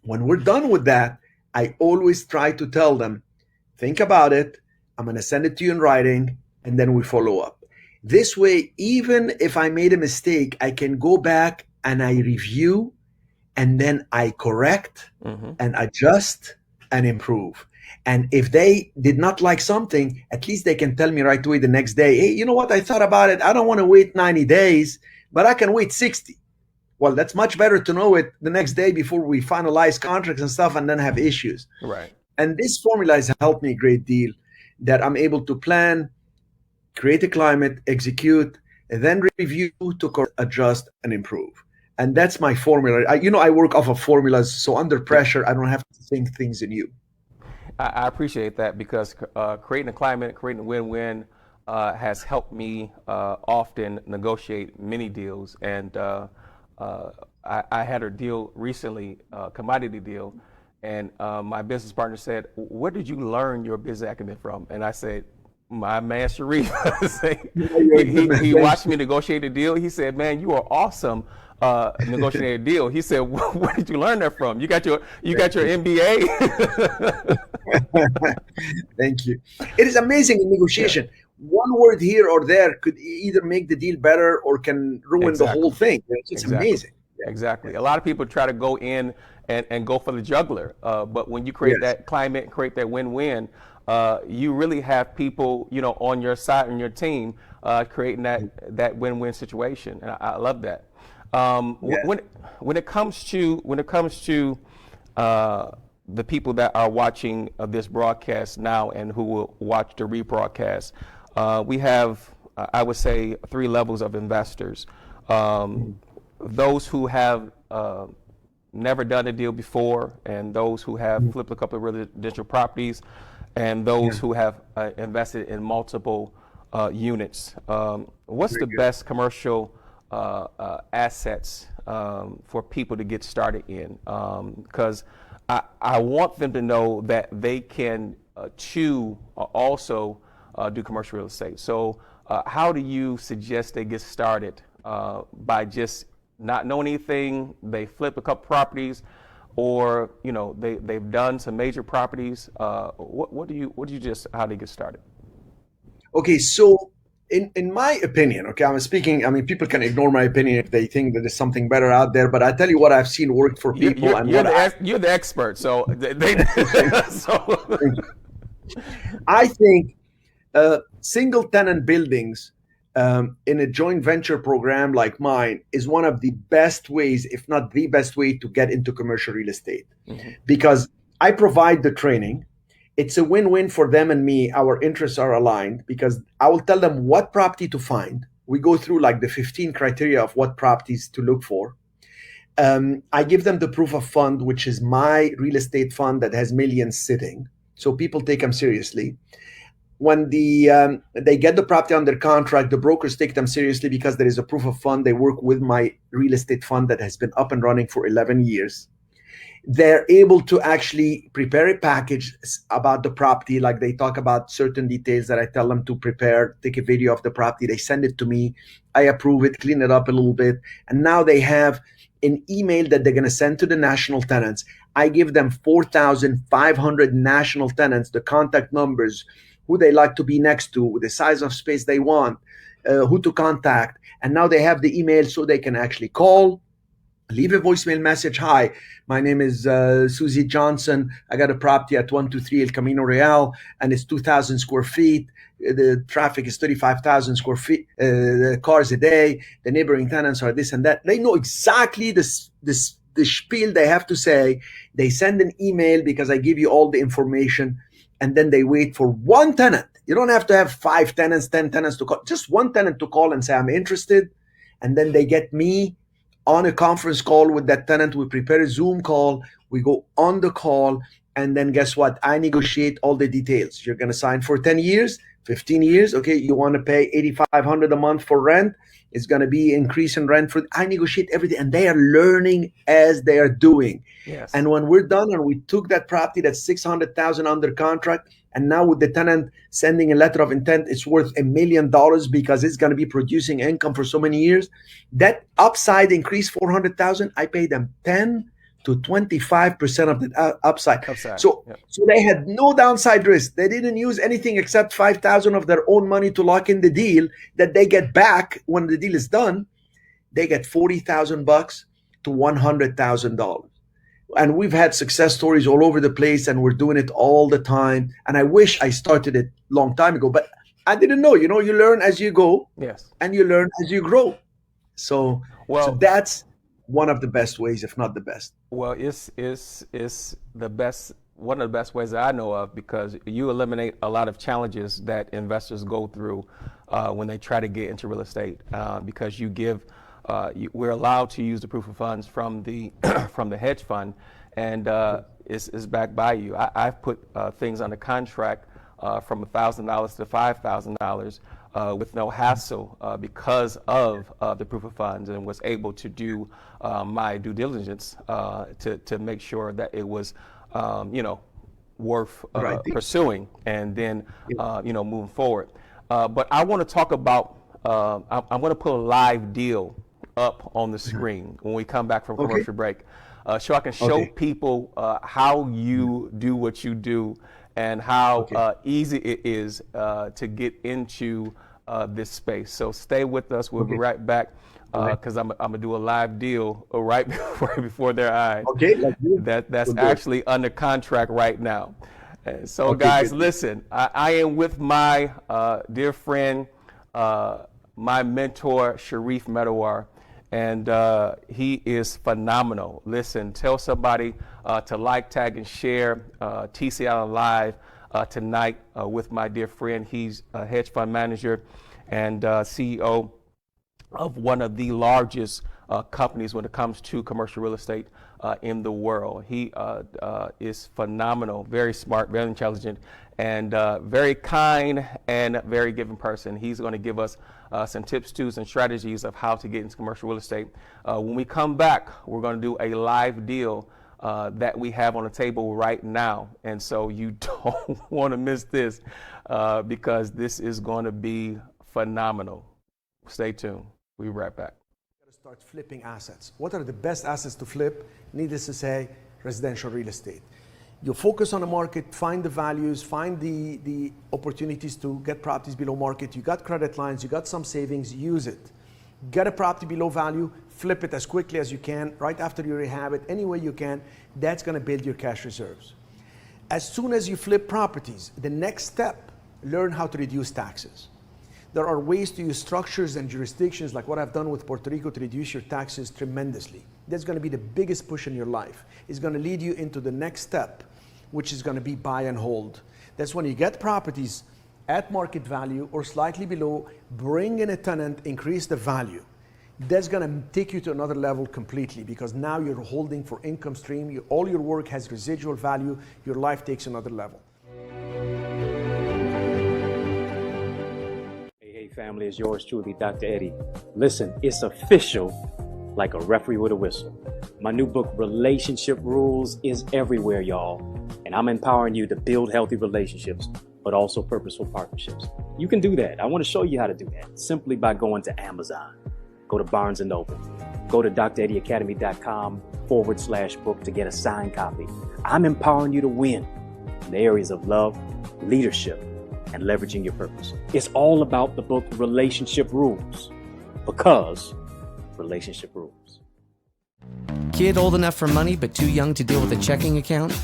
S7: When we're done with that, I always try to tell them, think about it. I'm going to send it to you in writing, and then we follow up. This way, even if I made a mistake, I can go back and I review, and then I correct and adjust and improve. And if they did not like something, at least they can tell me right away the next day, hey, you know what? I thought about it. I don't want to wait 90 days, but I can wait 60. Well, that's much better to know it the next day before we finalize contracts and stuff and then have issues.
S1: Right.
S7: And this formula has helped me a great deal, that I'm able to plan, create a climate, execute, and then review to adjust and improve. And that's my formula. I work off of formulas. So under pressure, I don't have to think things anew.
S1: I appreciate that, because creating a climate, creating a win-win has helped me often negotiate many deals. And I had a deal recently, commodity deal, and my business partner said, where did you learn your business acumen from? And I said, my man Cherif. He watched me negotiate a deal. He said, man, you are awesome negotiating a deal. He said, "Where did you learn that from? You got your MBA?"
S7: Thank you. It is amazing in negotiation. One word here or there could either make the deal better or can ruin the whole thing. It's amazing. Yeah.
S1: Exactly. A lot of people try to go in and go for the juggler, but when you create that climate, create that win-win, you really have people, on your side and your team, creating that win-win situation, and I love that. When it comes to the people that are watching this broadcast now and who will watch the rebroadcast, we have, I would say, 3 levels of investors. Those who have never done a deal before, and those who have flipped a couple of residential properties, and those who have invested in multiple units. What's the best commercial assets for people to get started in? Because I want them to know that they can also do commercial real estate. So how do you suggest they get started by just not knowing anything? They flip a couple properties, or they've done some major properties. What do you just, how they get started?
S7: Okay, so in my opinion, I'm speaking. I mean, people can ignore my opinion if they think that there's something better out there. But I tell you what I've seen work for people.
S1: You're the expert, so
S7: I think single tenant buildings in a joint venture program like mine is one of the best ways, if not the best way, to get into commercial real estate. Because I provide the training. It's a win-win for them and me. Our interests are aligned because I will tell them what property to find. We go through like the 15 criteria of what properties to look for. I give them the proof of fund, which is my real estate fund that has millions sitting. So people take them seriously. When they get the property under contract, the brokers take them seriously because there is a proof of fund. They work with my real estate fund that has been up and running for 11 years. They're able to actually prepare a package about the property, like they talk about certain details that I tell them to prepare, take a video of the property, they send it to me, I approve it, clean it up a little bit, and now they have an email that they're going to send to the national tenants. I give them 4,500 national tenants, the contact numbers, who they like to be next to, the size of space they want, who to contact, and now they have the email so they can actually call, leave a voicemail message. Hi, my name is Susie Johnson. I got a property at 123 El Camino Real, and it's 2,000 square feet. The traffic is 35,000 square feet, cars a day. The neighboring tenants are this and that. They know exactly the spiel they have to say. They send an email because I give you all the information, and then they wait for one tenant. You don't have to have 5 tenants, 10 tenants to call. Just one tenant to call and say, I'm interested. And then they get me on a conference call with that tenant. We prepare a Zoom call. We go on the call. And then guess what? I negotiate all the details. You're going to sign for 10 years, 15 years. Okay, you want to pay $8,500 a month for rent. It's going to be increase in rent. I negotiate everything. And they are learning as they are doing.
S1: Yes.
S7: And when we're done and we took that property that's $600,000 under contract, and now with the tenant sending a letter of intent, it's worth $1 million because it's going to be producing income for so many years. That upside increased $400,000. I pay them 10 to 25% of the upside. So they had no downside risk. They didn't use anything except $5,000 of their own money to lock in the deal that they get back when the deal is done. They get $40,000 to $100,000. And we've had success stories all over the place, and we're doing it all the time. And I wish I started it a long time ago, but I didn't know. You learn as you go,
S1: yes, and
S7: you learn as you grow. So that's one of the best ways, if not the best.
S1: Well, it's the best, one of the best ways that I know of, because you eliminate a lot of challenges that investors go through when they try to get into real estate, because you give. We're allowed to use the proof of funds from the from the hedge fund, and it's backed by you. I've put things under contract from $1,000 to $5,000 with no hassle because of the proof of funds, and was able to do my due diligence to make sure that it was worth pursuing, and then moving forward. But I want to talk about. I'm going to put a live deal up on the screen when we come back from
S7: Okay.
S1: commercial break, so I can show
S7: Okay.
S1: people how you do what you do and how easy it is to get into this space. So stay with us. We'll be right back because I'm gonna do a live deal right before their eyes.
S7: Okay, let's do it.
S1: That's
S7: We'll do it.
S1: actually under contract right now. So
S7: Okay,
S1: guys,
S7: good.
S1: listen, I am with my dear friend, my mentor, Cherif Medawar, and he is phenomenal. Listen, tell somebody to like, tag, and share TC Allen Live tonight with my dear friend. He's a hedge fund manager and CEO of one of the largest companies when it comes to commercial real estate in the world. He is phenomenal, very smart, very intelligent, and very kind and very giving person. He's going to give us some tips, tools, and strategies of how to get into commercial real estate. When we come back, we're going to do a live deal that we have on the table right now. And so you don't want to miss this because this is going to be phenomenal. Stay tuned. We'll be right back.
S2: Start flipping assets. What are the best assets to flip? Needless to say, residential real estate. You focus on the market, find the values, find the opportunities to get properties below market. You got credit lines, you got some savings, use it. Get a property below value, flip it as quickly as you can, right after you rehab it, any way you can. That's going to build your cash reserves. As soon as you flip properties, the next step, learn how to reduce taxes. There are ways to use structures and jurisdictions like what I've done with Puerto Rico to reduce your taxes tremendously. That's going to be the biggest push in your life. It's going to lead you into the next step, which is going to be buy and hold. That's when you get properties at market value or slightly below, bring in a tenant, increase the value. That's going to take you to another level completely because now you're holding for income stream. All your work has residual value. Your life takes another level.
S5: Hey family, it's yours truly, Dr. Eddie. Listen, it's official like a referee with a whistle. My new book, Relationship Rules, is everywhere, y'all. And I'm empowering you to build healthy relationships, but also purposeful partnerships. You can do that. I want to show you how to do that simply by going to Amazon. Go to Barnes & Noble. Go to dreddieacademy.com/book to get a signed copy. I'm empowering you to win in the areas of love, leadership, and leveraging your purpose. It's all about the book Relationship Rules, because relationship rules.
S3: Kid old enough for money but too young to deal with a checking account?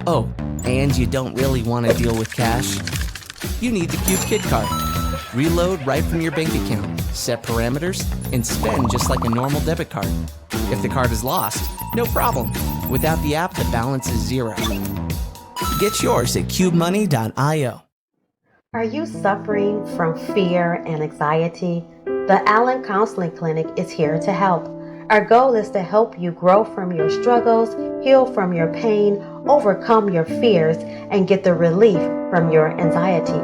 S3: Oh, and you don't really want to deal with cash? You need the Cube Kid Card. Reload right from your bank account, set parameters, and spend just like a normal debit card. If the card is lost, no problem. Without the app, the balance is zero. Get yours at cubemoney.io.
S4: Are you suffering from fear and anxiety? The Allen Counseling Clinic is here to help. Our goal is to help you grow from your struggles, heal from your pain, overcome your fears, and get the relief from your anxiety.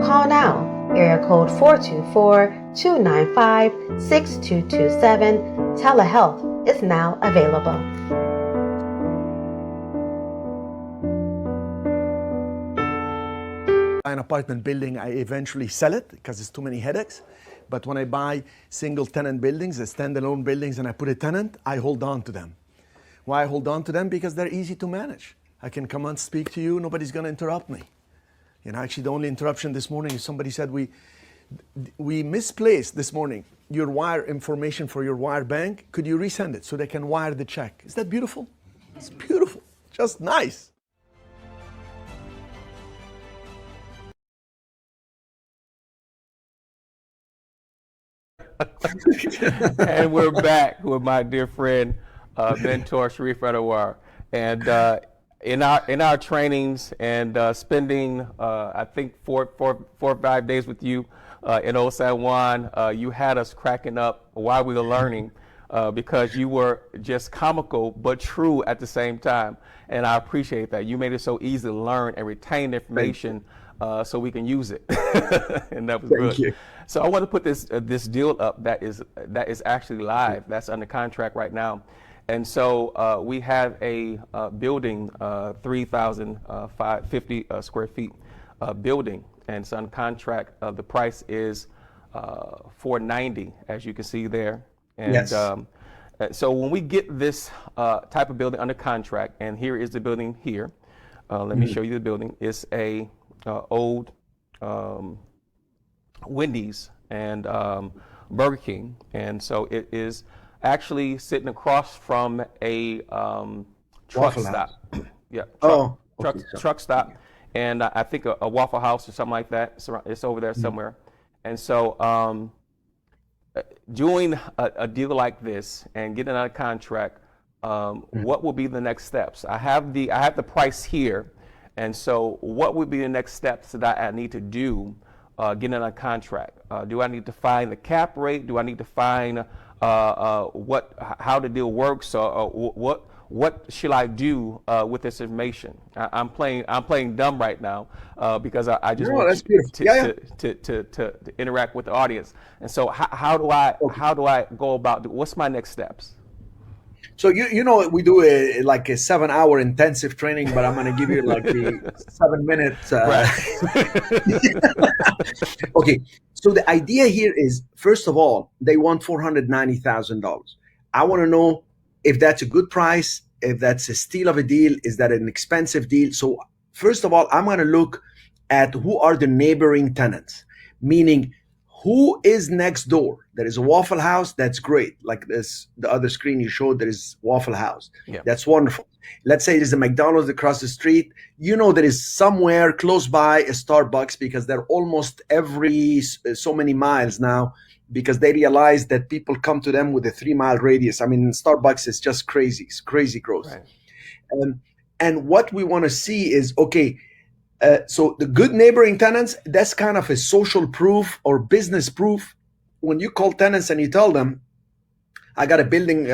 S4: Call now, area code 424-295-6227. Telehealth is now available.
S2: Buy an apartment building, I eventually sell it because it's too many headaches. But when I buy single tenant buildings, standalone buildings, and I put a tenant, I hold on to them. Why I hold on to them? Because they're easy to manage. I can come and speak to you, nobody's gonna interrupt me. You know, actually the only interruption this morning is somebody said we misplaced this morning your wire information for your wire bank. Could you resend it so they can wire the check? Is that beautiful? It's beautiful, just nice.
S1: And we're back with my dear friend, mentor Cherif Medawar. And in our trainings and spending, I think four or 5 days with you in Old San Juan, you had us cracking up while we were learning because you were just comical but true at the same time. And I appreciate that. You made it so easy to learn and retain information so we can use it. And that was good.
S7: Thank you.
S1: So I want to put this deal up that is actually live. That's under contract right now. And so we have a building, 3,550 square feet building, and it's on contract. The price is $490, as you can see there. And
S7: Yes.
S1: so when we get this type of building under contract, and here is the building here. Let me show you the building. It's a old Wendy's and Burger King, and so it is actually sitting across from a truck
S7: Waffle
S1: stop.
S7: House.
S1: Yeah.
S7: Oh, okay,
S1: Truck stop, and I think a Waffle House or something like that. It's over there somewhere, and so doing a deal like this and getting out of contract, what will be the next steps? I have the price here, and so what would be the next steps that I need to do getting out of contract? Do I need to find the cap rate? Do I need to find how the deal works? Or what should I do with this information? I'm playing dumb right now because I just want
S7: that's beautiful.
S1: to interact with the audience. And so how do I go about what's my next steps?
S7: So you know we do a 7-hour intensive training, but I'm going to give you like the 7-minute. Okay. So the idea here is, first of all, they want $490,000. I want to know if that's a good price, if that's a steal of a deal, is that an expensive deal? So first of all, I'm going to look at who are the neighboring tenants, meaning who is next door. There is a Waffle House, that's great. Like this, the other screen you showed, there is Waffle House.
S1: Yeah.
S7: That's wonderful. Let's say there's a McDonald's across the street. You know there is somewhere close by a Starbucks, because they're almost every so many miles now, because they realize that people come to them with a 3-mile radius. I mean, Starbucks is just crazy. It's crazy growth. Right. And what we want to see is, okay, so the good neighboring tenants, that's kind of a social proof or business proof. When you call tenants and you tell them, I got a building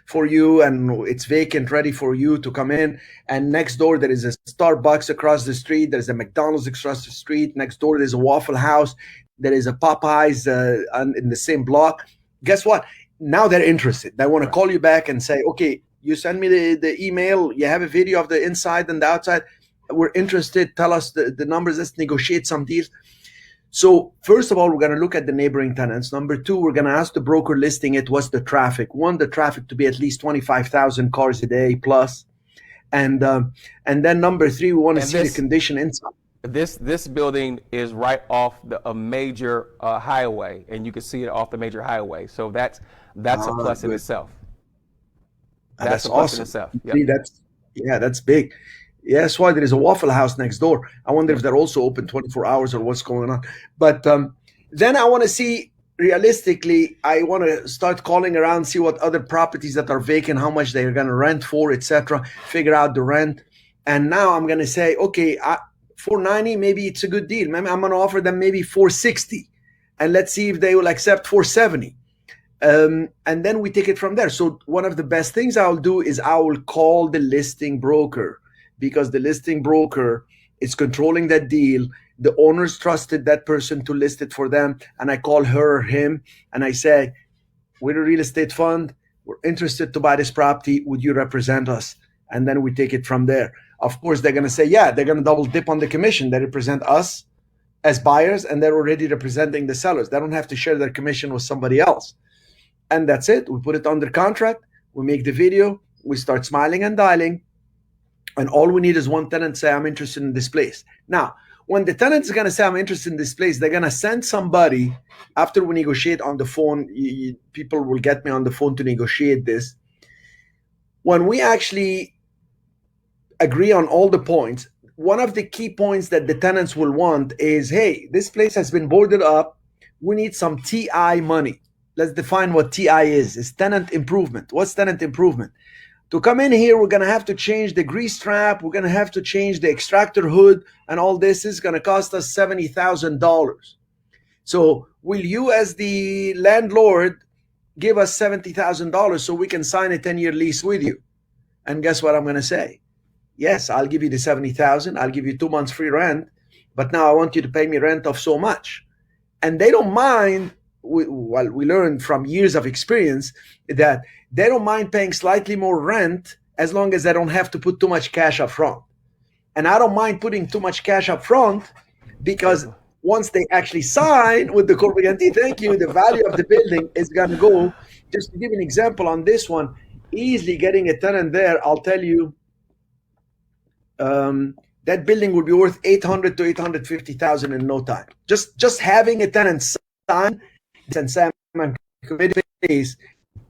S7: for you and it's vacant, ready for you to come in. And next door, there is a Starbucks across the street. There's a McDonald's across the street. Next door, there's a Waffle House. There is a Popeyes in the same block. Guess what? Now they're interested. They want to call you back and say, okay, you send me the email. You have a video of the inside and the outside. We're interested. Tell us the numbers. Let's negotiate some deals. So first of all, we're going to look at the neighboring tenants. Number two, we're going to ask the broker listing it, what's the traffic? One, the traffic to be at least 25,000 cars a day plus. And then number three, we want to see the condition inside.
S1: This building is right off a major highway, and you can see it off the major highway. So that's a plus in itself.
S7: That's
S1: a plus
S7: awesome.
S1: in itself.
S7: Yep. That's big. Yeah, that's why there is a Waffle House next door. I wonder if they're also open 24 hours or what's going on. But then I want to see, realistically, I want to start calling around, see what other properties that are vacant, how much they're going to rent for, etc. Figure out the rent. And now I'm going to say, okay, $490, maybe it's a good deal. Maybe I'm going to offer them maybe $460. And let's see if they will accept $470. And then we take it from there. So one of the best things I'll do is I will call the listing broker, because the listing broker is controlling that deal. The owners trusted that person to list it for them. And I call her or him and I say, we're a real estate fund. We're interested to buy this property. Would you represent us? And then we take it from there. Of course, they're going to say, yeah, they're going to double dip on the commission. They represent us as buyers and they're already representing the sellers. They don't have to share their commission with somebody else. And that's it. We put it under contract. We make the video. We start smiling and dialing. And all we need is one tenant say, I'm interested in this place. Now, when the tenant is going to say, I'm interested in this place, they're going to send somebody after we negotiate on the phone. People will get me on the phone to negotiate this. When we actually agree on all the points, one of the key points that the tenants will want is, hey, this place has been boarded up. We need some TI money. Let's define what TI is. It's tenant improvement. What's tenant improvement? To come in here, we're going to have to change the grease trap. We're going to have to change the extractor hood. And all this is going to cost us $70,000. So will you, as the landlord, give us $70,000 so we can sign a 10-year lease with you? And guess what I'm going to say? Yes, I'll give you the $70,000. I'll give you 2 months free rent. But now I want you to pay me rent of so much. And they don't mind. We learned from years of experience that they don't mind paying slightly more rent as long as they don't have to put too much cash up front. And I don't mind putting too much cash up front, because once they actually sign with the corporate guarantee, thank you, the value of the building is going to go just to give an example on this one, easily getting a tenant there, I'll tell you, that building will be worth 800 to 850,000 in no time. Just having a tenant sign and Sam pays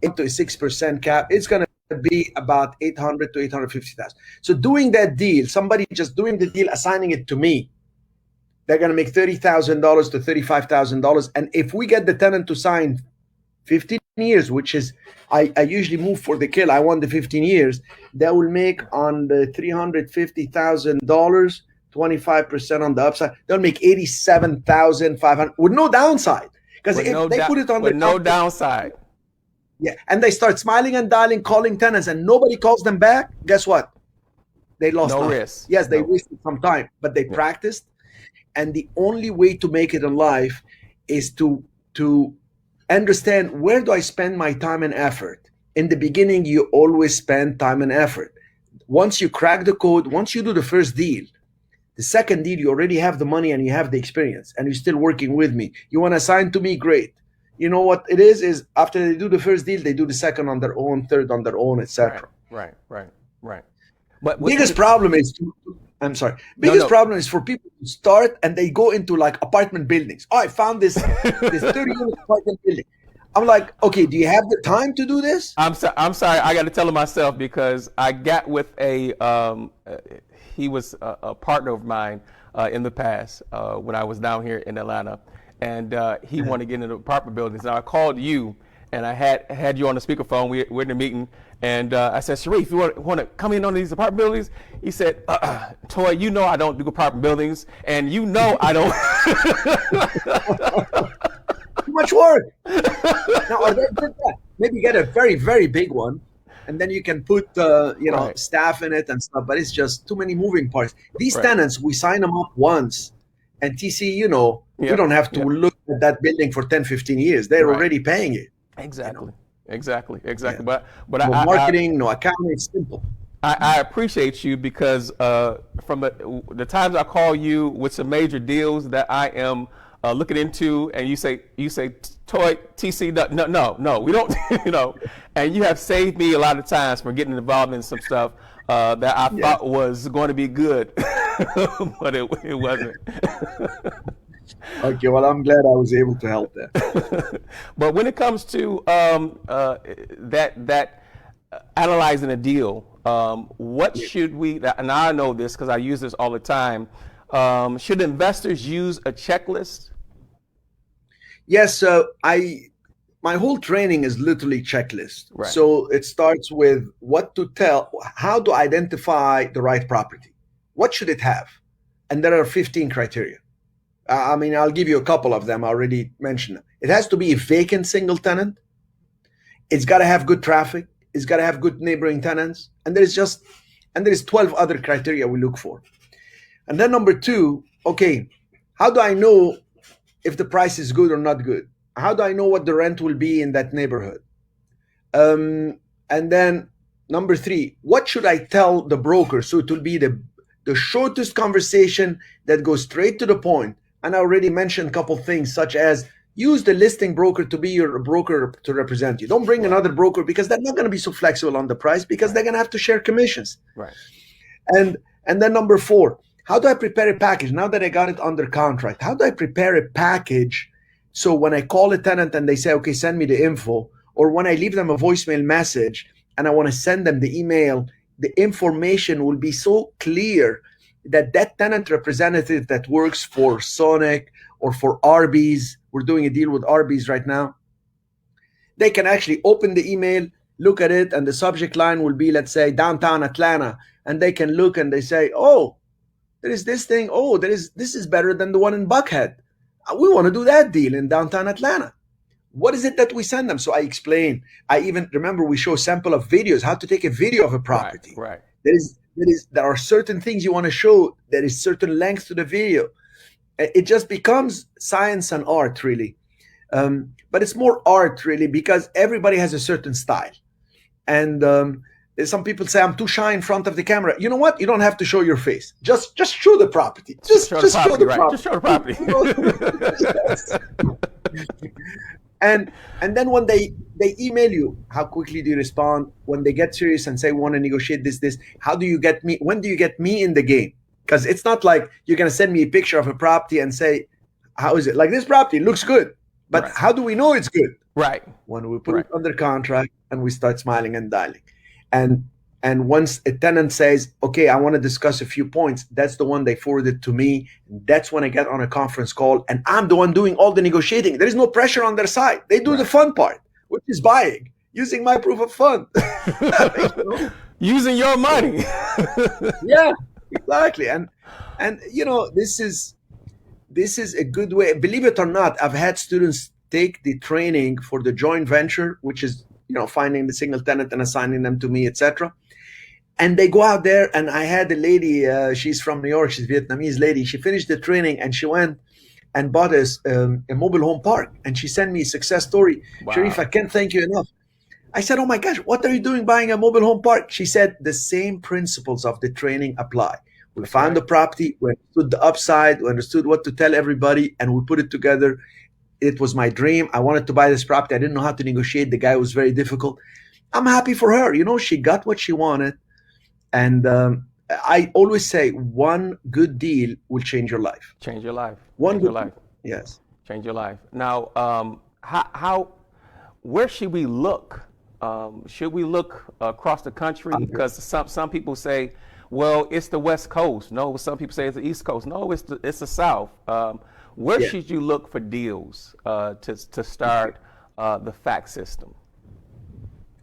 S7: into a 6% cap, it's going to be about 800 to 850,000. So doing that deal, somebody just doing the deal, assigning it to me, they're going to make $30,000 to $35,000. And if we get the tenant to sign 15 years, which is, I usually move for the kill, I want the 15 years, that will make on the $350,000, 25% on the upside, they'll make $87,500 with no downside. Because if they put it on
S1: with no downside.
S7: Yeah, and they start smiling and dialing, calling tenants, and nobody calls them back, guess what? They lost
S1: no
S7: time.
S1: risk.
S7: Yes, they wasted some time, but they practiced. And the only way to make it in life is to understand, where do I spend my time and effort? In the beginning, you always spend time and effort. Once you crack the code, once you do the first deal, the second deal, you already have the money and you have the experience and you're still working with me. You want to assign to me? Great. You know what it is after they do the first deal, they do the second on their own, third on their own, etc.
S1: Right. But
S7: biggest problem is, biggest problem is for people to start and they go into like apartment buildings. Oh, I found this 30-unit apartment building. I'm like, okay, do you have the time to do this?
S1: I'm sorry, I got to tell him myself, because I got with he was a partner of mine in the past when I was down here in Atlanta, and he wanted to get into apartment buildings. Now I called you, and I had you on the speakerphone. We're in a meeting, and I said, Cherif, you want to come in on these apartment buildings? He said, Toy, you know I don't do apartment buildings, and you know I don't.
S7: Too much work. Now, maybe get a very, very big one, and then you can put staff in it and stuff, but it's just too many moving parts. These tenants, we sign them up once, and TC, you don't have to look at that building for 10, 15 years. They're already paying it.
S1: Exactly. Exactly.
S7: Yeah.
S1: But
S7: no marketing, no accounting, it's simple.
S1: I appreciate you, because from the times I call you with some major deals that I am looking into, and you say, Toy, TC, no, we don't, and you have saved me a lot of times from getting involved in some stuff that I thought was going to be good, but it wasn't.
S7: Okay, well, I'm glad I was able to help there.
S1: But when it comes to that analyzing a deal, what should we, and I know this because I use this all the time, should investors use a checklist?
S7: Yes, my whole training is literally checklist. Right. So it starts with how to identify the right property. What should it have? And there are 15 criteria. I'll give you a couple of them. I already mentioned them. It has to be a vacant single tenant. It's got to have good traffic. It's got to have good neighboring tenants. And there is 12 other criteria we look for. And then number 2, okay, how do I know if the price is good or not good? How do I know what the rent will be in that neighborhood? And then number 3, what should I tell the broker? So it will be the shortest conversation that goes straight to the point. And I already mentioned a couple things, such as use the listing broker to be your broker to represent you. Don't bring another broker, because they're not going to be so flexible on the price, because they're going to have to share commissions.
S1: Right.
S7: And then number 4, how do I prepare a package? Now that I got it under contract, how do I prepare a package so when I call a tenant and they say, okay, send me the info, or when I leave them a voicemail message and I want to send them the email, the information will be so clear that tenant representative that works for Sonic or for Arby's, we're doing a deal with Arby's right now, they can actually open the email, look at it, and the subject line will be, let's say, downtown Atlanta, and they can look and they say, oh, there is this thing, this is better than the one in Buckhead. We want to do that deal in downtown Atlanta. What is it that we send them? So I explain. I even remember we show sample of videos, how to take a video of a property.
S1: Right.
S7: There are certain things you want to show. There is certain length to the video. It just becomes science and art, really. But it's more art, really, because everybody has a certain style. And some people say, I'm too shy in front of the camera. You know what? You don't have to show your face. Just show the property. Just show the property.
S1: Just show the property.
S7: And then when they email you, how quickly do you respond? When they get serious and say, we want to negotiate this, how do you get me? When do you get me in the game? Because it's not like you're going to send me a picture of a property and say, how is it? Like, this property looks good, but
S1: Right.
S7: how do we know it's good?
S1: Right.
S7: When we put
S1: Right.
S7: it under contract and we start smiling and dialing. And once a tenant says, okay, I want to discuss a few points, that's the one they forwarded to me. That's when I get on a conference call, and I'm the one doing all the negotiating. There is no pressure on their side. They do the fun part, which is buying, using my proof of fund.
S1: Using your money.
S7: Yeah, exactly. And you know, this is a good way. Believe it or not, I've had students take the training for the joint venture, which is, you know, finding the single tenant and assigning them to me, etc. And they go out there, and I had a lady, she's from New York, she's a Vietnamese lady. She finished the training and she went and bought a mobile home park, and she sent me a success story.
S1: Wow.
S7: Cherif, I can't thank you enough. I said, oh my gosh, what are you doing buying a mobile home park? She said, the same principles of the training apply. We found the property, we understood the upside, we understood what to tell everybody, and we put it together. It was my dream. I wanted to buy this property. I didn't know how to negotiate. The guy was very difficult. I'm happy for her. You know, she got what she wanted. And I always say, one good deal will change your life.
S1: Change your life.
S7: One
S1: Change
S7: good
S1: your life.
S7: Yes.
S1: Change your life. Now, where should we look? Should we look across the country? Because some people say, well, it's the West Coast. No, some people say it's the East Coast. No, it's the South. Where should you look for deals to start the FACT system?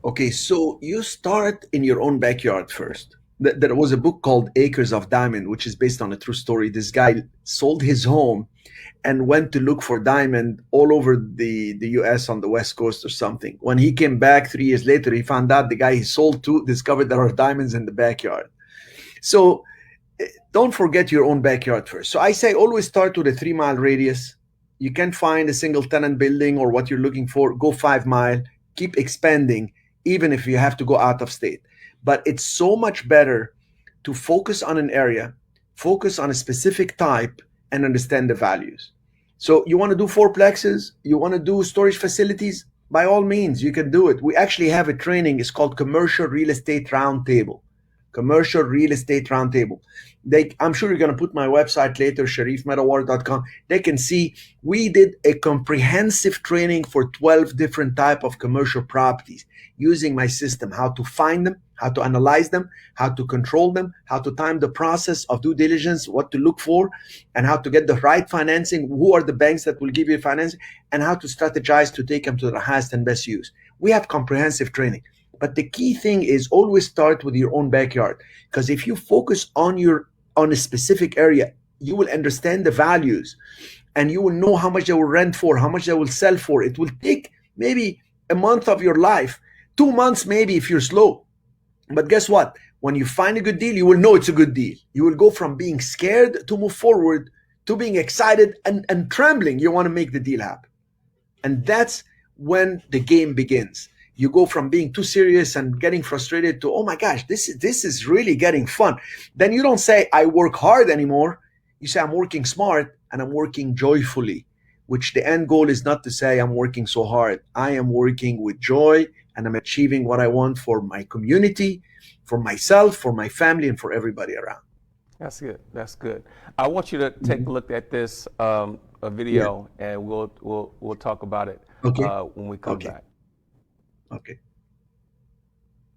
S7: Okay, so you start in your own backyard first. There was a book called Acres of Diamond, which is based on a true story. This guy sold his home and went to look for diamond all over the US on the West Coast or something. When he came back 3 years later, he found out the guy he sold to discovered there are diamonds in the backyard. So don't forget your own backyard first. So I say always start with a 3-mile radius. You can't find a single tenant building or what you're looking for, go 5 mile, keep expanding, even if you have to go out of state. But it's so much better to focus on an area, focus on a specific type, and understand the values. So you want to do fourplexes, you want to do storage facilities, by all means, you can do it. We actually have a training, it's called Commercial Real Estate Roundtable. Commercial Real Estate Roundtable. I'm sure you're going to put my website later, cherifmedawar.com. They can see we did a comprehensive training for 12 different type of commercial properties using my system, how to find them, how to analyze them, how to control them, how to time the process of due diligence, what to look for, and how to get the right financing, who are the banks that will give you financing, and how to strategize to take them to the highest and best use. We have comprehensive training. But the key thing is always start with your own backyard, because if you focus on a specific area, you will understand the values and you will know how much they will rent for, how much they will sell for. It will take maybe a month of your life, 2 months maybe if you're slow. But guess what? When you find a good deal, you will know it's a good deal. You will go from being scared to move forward to being excited and trembling. You want to make the deal happen. And that's when the game begins. You go from being too serious and getting frustrated to, oh my gosh, this is really getting fun. Then you don't say, I work hard anymore. You say, I'm working smart and I'm working joyfully, which the end goal is not to say I'm working so hard. I am working with joy and I'm achieving what I want for my community, for myself, for my family, and for everybody around.
S1: That's good. That's good. I want you to take a look at this a video, and we'll talk about it when we come back.
S7: Okay.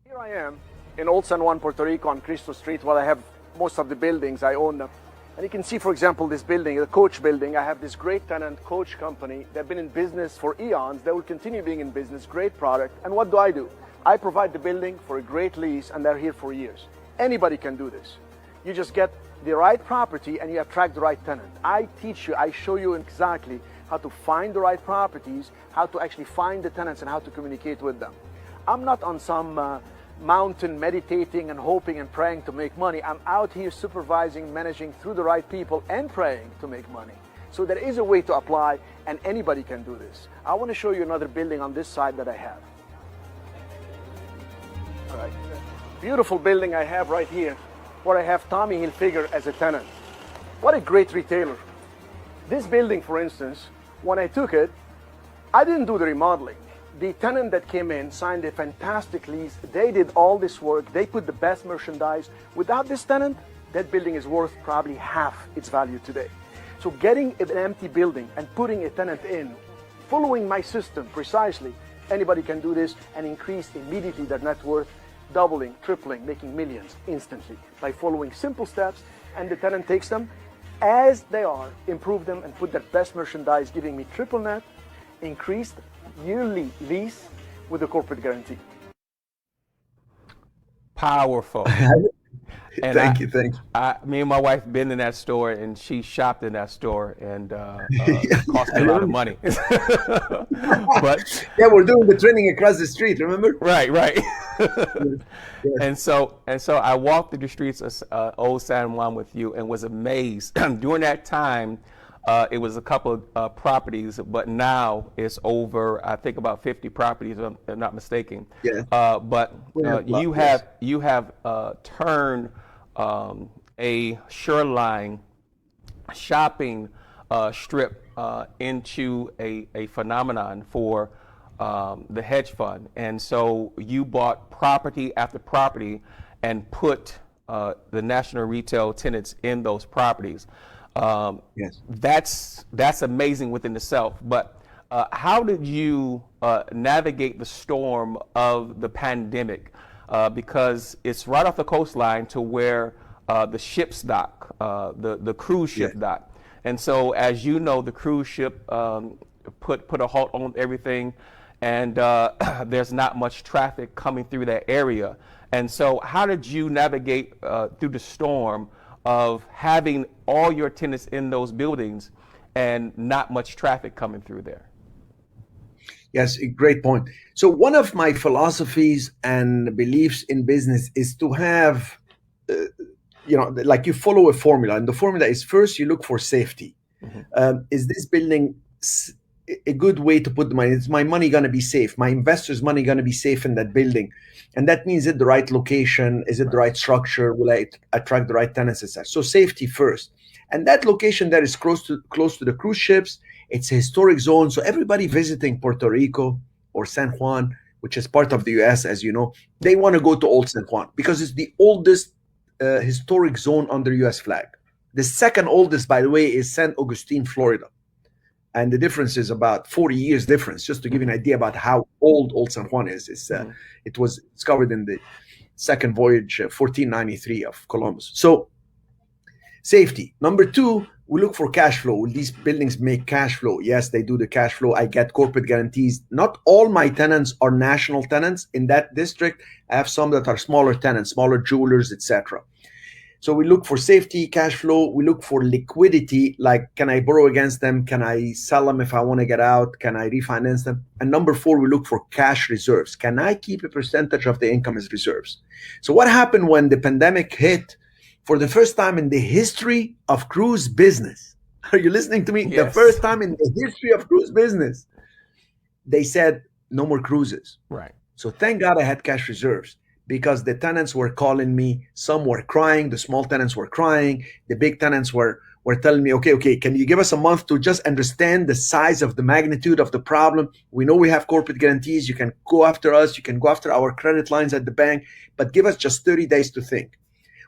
S6: Here I am in Old San Juan, Puerto Rico on Cristo Street, where I have most of the buildings. I own them. And you can see, for example, this building, the Coach building. I have this great tenant, Coach Company. They've been in business for eons. They will continue being in business. Great product. And what do? I provide the building for a great lease, and they're here for years. Anybody can do this. You just get the right property and you attract the right tenant. I teach you, I show you exactly how to find the right properties, how to actually find the tenants, and how to communicate with them. I'm not on some mountain meditating and hoping and praying to make money. I'm out here supervising, managing through the right people and praying to make money. So there is a way to apply, and anybody can do this. I want to show you another building on this side that I have. All right. Beautiful building I have right here, where I have Tommy Hilfiger as a tenant. What a great retailer. This building, for instance, when I took it, I didn't do the remodeling. The tenant that came in signed a fantastic lease. They did all this work. They put the best merchandise. Without this tenant, that building is worth probably half its value today. So getting an empty building and putting a tenant in, following my system precisely, anybody can do this and increase immediately their net worth, doubling, tripling, making millions instantly by following simple steps, and the tenant takes them as they are, improve them, and put their best merchandise, giving me triple net, increased yearly lease with a corporate guarantee.
S1: Powerful. And
S7: Thank you.
S1: Me and my wife been in that store, and she shopped in that store, and it cost me a lot of money. But
S7: Yeah, we're doing the training across the street, remember?
S1: right.
S7: Yes.
S1: And so I walked through the streets of Old San Juan with you, and was amazed. During that time, it was a couple of properties, but now it's over, I think, about 50 properties, if I'm not mistaken.
S7: Yeah.
S1: But you have turned a shoreline shopping strip into a phenomenon for the hedge fund. And so you bought property after property and put the national retail tenants in those properties.
S7: Yes.
S1: That's amazing within itself. But how did you navigate the storm of the pandemic? Because it's right off the coastline to where the ship's dock, the cruise ship dock. And so, as you know, the cruise ship put a halt on everything, and there's not much traffic coming through that area. And so, how did you navigate through the storm of having all your tenants in those buildings and not much traffic coming through there?
S7: Yes, a great point. So one of my philosophies and beliefs in business is to have, like you follow a formula, and the formula is first you look for safety. Is this building a good way to put the money? Is my money going to be safe? My investors' money going to be safe in that building? And that means, is it the right location? Is it the right structure? Will I attract the right tenants, etc.? So safety first. And that location that is close to the cruise ships, it's a historic zone. So everybody visiting Puerto Rico or San Juan, which is part of the US, as you know, they want to go to Old San Juan because it's the oldest historic zone under US flag. The second oldest, by the way, is San Augustine, Florida. And the difference is about 40 years difference, just to give you an idea about how old San Juan is. It was discovered in the second voyage, 1493 of Columbus. So safety. Number two, we look for cash flow. Will these buildings make cash flow? Yes, they do the cash flow. I get corporate guarantees. Not all my tenants are national tenants. In that district, I have some that are smaller tenants, smaller jewelers, etc. So we look for safety, cash flow. We look for liquidity, like can I borrow against them? Can I sell them if I want to get out? Can I refinance them? And number four, we look for cash reserves. Can I keep a percentage of the income as reserves? So what happened when the pandemic hit? For the first time in the history of cruise business, are you listening to me?
S1: Yes.
S7: The first time in the history of cruise business, they said no more cruises.
S1: Right.
S7: So thank God I had cash reserves, because the tenants were calling me. Some were crying. The small tenants were crying. The big tenants were telling me, okay, can you give us a month to just understand the size of the magnitude of the problem? We know we have corporate guarantees. You can go after us. You can go after our credit lines at the bank, but give us just 30 days to think.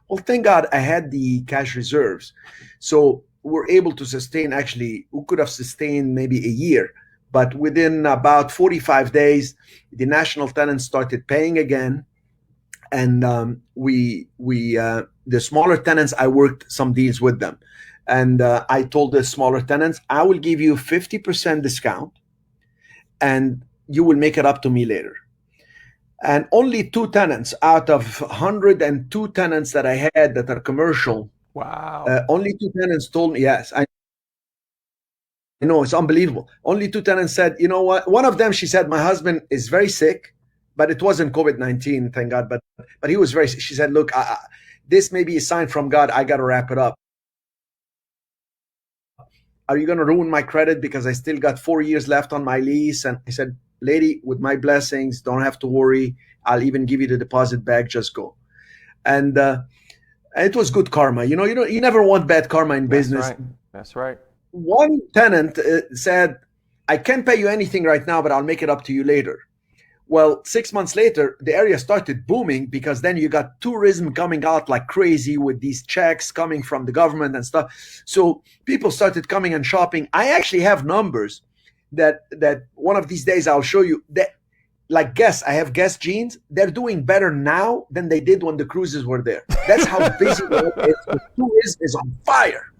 S7: Well, thank God I had the cash reserves. So we're able to sustain, actually, we could have sustained maybe a year. But within about 45 days, the national tenants started paying again. And the smaller tenants, I worked some deals with them. And I told the smaller tenants, I will give you 50% discount and you will make it up to me later. And only 2 tenants out of 102 tenants that I had that are commercial.
S1: Wow.
S7: Only 2 tenants told me, yes, I know, it's unbelievable. Only 2 tenants said, you know what? One of them, she said, my husband is very sick, but it wasn't COVID-19, thank God. But he was very sick. She said, look, this may be a sign from God. I got to wrap it up. Are you going to ruin my credit because I still got 4 years left on my lease? And I said, lady, with my blessings, don't have to worry. I'll even give you the deposit back. Just go. And it was good karma. You never want bad karma in business.
S1: That's right.
S7: One tenant said, I can't pay you anything right now, but I'll make it up to you later. Well, 6 months later, the area started booming because then you got tourism coming out like crazy with these checks coming from the government and stuff. So people started coming and shopping. I actually have numbers that one of these days I'll show you that, like Guess, I have Guess jeans. They're doing better now than they did when the cruises were there. That's how busy the tourism is on fire.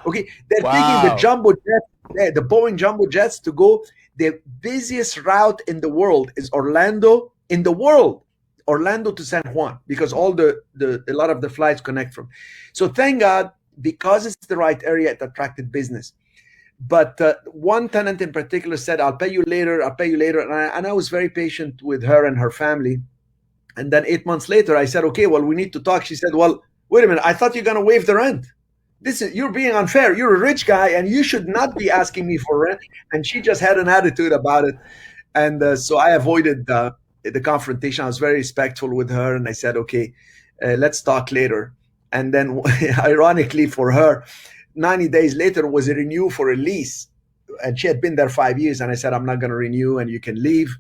S7: Okay, they're taking the jumbo jet, the Boeing jumbo jets to go. The busiest route in the world is Orlando to San Juan, because all a lot of the flights connect from. So thank God, because it's the right area, it attracted business. But one tenant in particular said, I'll pay you later. And I was very patient with her and her family. And then 8 months later, I said, okay, well, we need to talk. She said, well, wait a minute. I thought you're going to waive the rent. You're being unfair. You're a rich guy and you should not be asking me for rent. And she just had an attitude about it. And so I avoided the confrontation. I was very respectful with her. And I said, okay, let's talk later. And then ironically for her, 90 days later was a renew for a lease. And she had been there 5 years. And I said, I'm not going to renew and you can leave.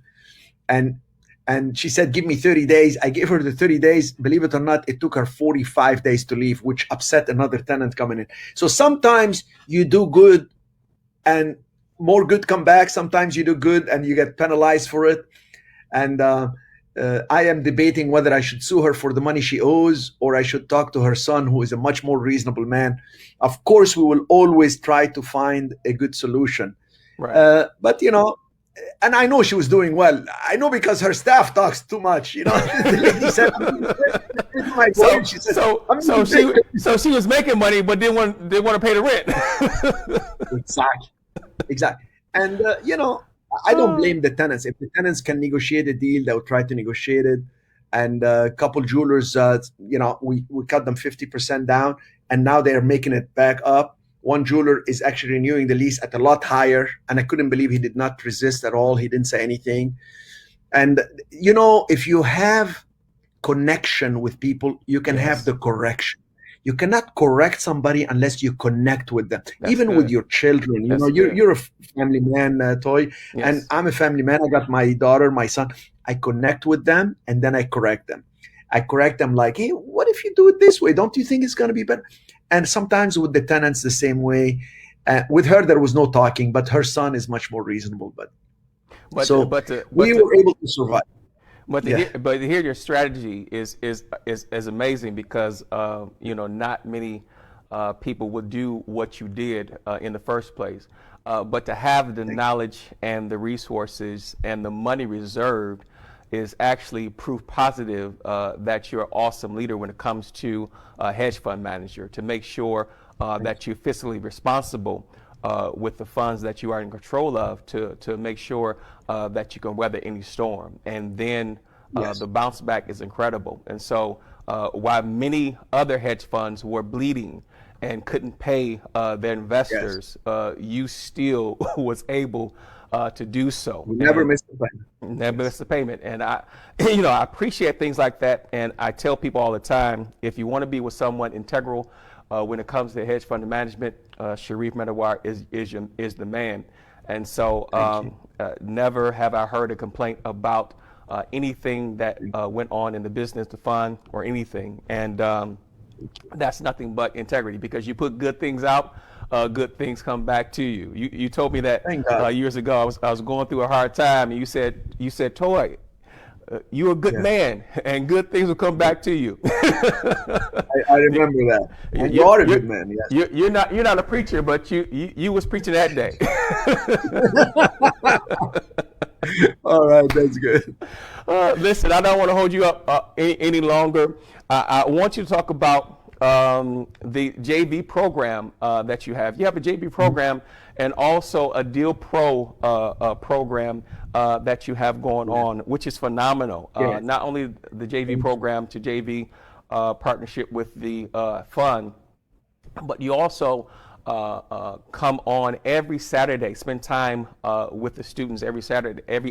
S7: And she said, give me 30 days. I gave her the 30 days. Believe it or not, it took her 45 days to leave, which upset another tenant coming in. So sometimes you do good and more good come back. Sometimes you do good and you get penalized for it. And I am debating whether I should sue her for the money she owes or I should talk to her son, who is a much more reasonable man. Of course, we will always try to find a good solution.
S1: Right.
S7: But, you know, and I know she was doing well. I know because her staff talks too much. You know, the lady said,
S1: so she was making money, but didn't want to pay the rent.
S7: Exactly. And you know, I don't blame the tenants. If the tenants can negotiate a deal, they'll try to negotiate it. And a couple jewelers, you know, we cut them 50% down, and now they're making it back up. One jeweler is actually renewing the lease at a lot higher, and I couldn't believe he did not resist at all. He didn't say anything. And, you know, if you have connection with people, you can have the correction. You cannot correct somebody unless you connect with them. Even with your children. You know, you're a family man, Toy, and I'm a family man. I got my daughter, my son. I connect with them, and then I correct them. I correct them like, hey, what if you do it this way? Don't you think it's going to be better? And sometimes with the tenants the same way. With her, there was no talking, but her son is much more reasonable. We were able to survive.
S1: But here your strategy is amazing because you know, not many people would do what you did in the first place. But to have the knowledge and the resources and the money reserved is actually proof positive that you're an awesome leader when it comes to a hedge fund manager, to make sure that you're fiscally responsible with the funds that you are in control of, to make sure that you can weather any storm. And then the bounce back is incredible. And so while many other hedge funds were bleeding and couldn't pay their investors, you still was able to do so.
S7: We never missed the payment.
S1: Never missed the payment. And I appreciate things like that. And I tell people all the time, if you want to be with someone integral when it comes to hedge fund management, Cherif Medawar is the man. And so never have I heard a complaint about anything that went on in the business, the fund, or anything. And that's nothing but integrity, because you put good things out, good things come back to you. You told me that years ago. I was going through a hard time, and you said, Toy, you're a good man, and good things will come back to you.
S7: I remember that. And you are a good man. Yes.
S1: You're not a preacher, but you was preaching that day.
S7: All right, that's good.
S1: Listen, I don't want to hold you up any longer. I want you to talk about the JV program that you have. You have a JV program and also a Deal Pro program that you have going on, which is phenomenal. Not only the JV program to JV partnership with the fund, but you also come on every Saturday, spend time with the students every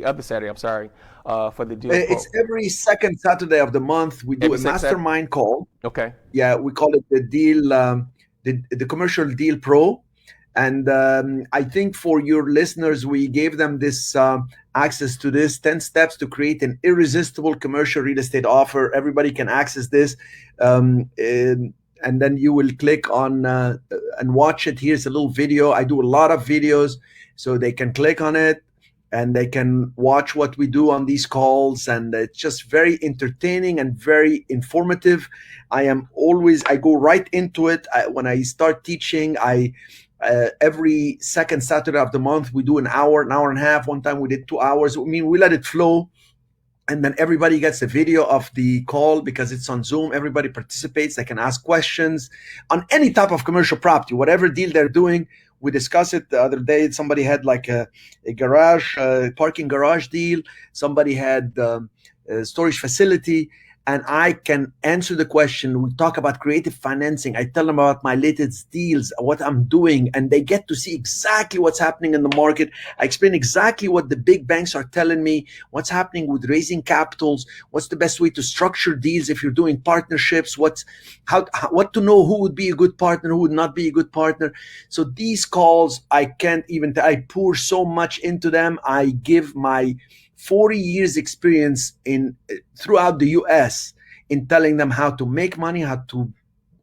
S1: other Saturday, for the Deal Pro.
S7: It's every second Saturday of the month. We do a mastermind call.
S1: Okay.
S7: Yeah, we call it the Deal, the Commercial Deal Pro. And I think for your listeners, we gave them this access to this 10 steps to create an irresistible commercial real estate offer. Everybody can access this. And then you will click on and watch it. Here's a little video. I do a lot of videos, so they can click on it and they can watch what we do on these calls. And it's just very entertaining and very informative. I go right into it. When I start teaching, every second Saturday of the month, we do an hour and a half. One time we did 2 hours. I mean, we let it flow. And then everybody gets a video of the call because it's on Zoom. Everybody participates. They can ask questions on any type of commercial property, whatever deal they're doing. We discussed it the other day. Somebody had like a garage, parking garage deal. Somebody had a storage facility. And I can answer the question. We talk about creative financing. I tell them about my latest deals, what I'm doing, and they get to see exactly what's happening in the market. I explain exactly what the big banks are telling me, what's happening with raising capitals, what's the best way to structure deals if you're doing partnerships, what to know who would be a good partner, who would not be a good partner. So these calls, I pour so much into them. I give my 40 years experience throughout the US in telling them how to make money, how to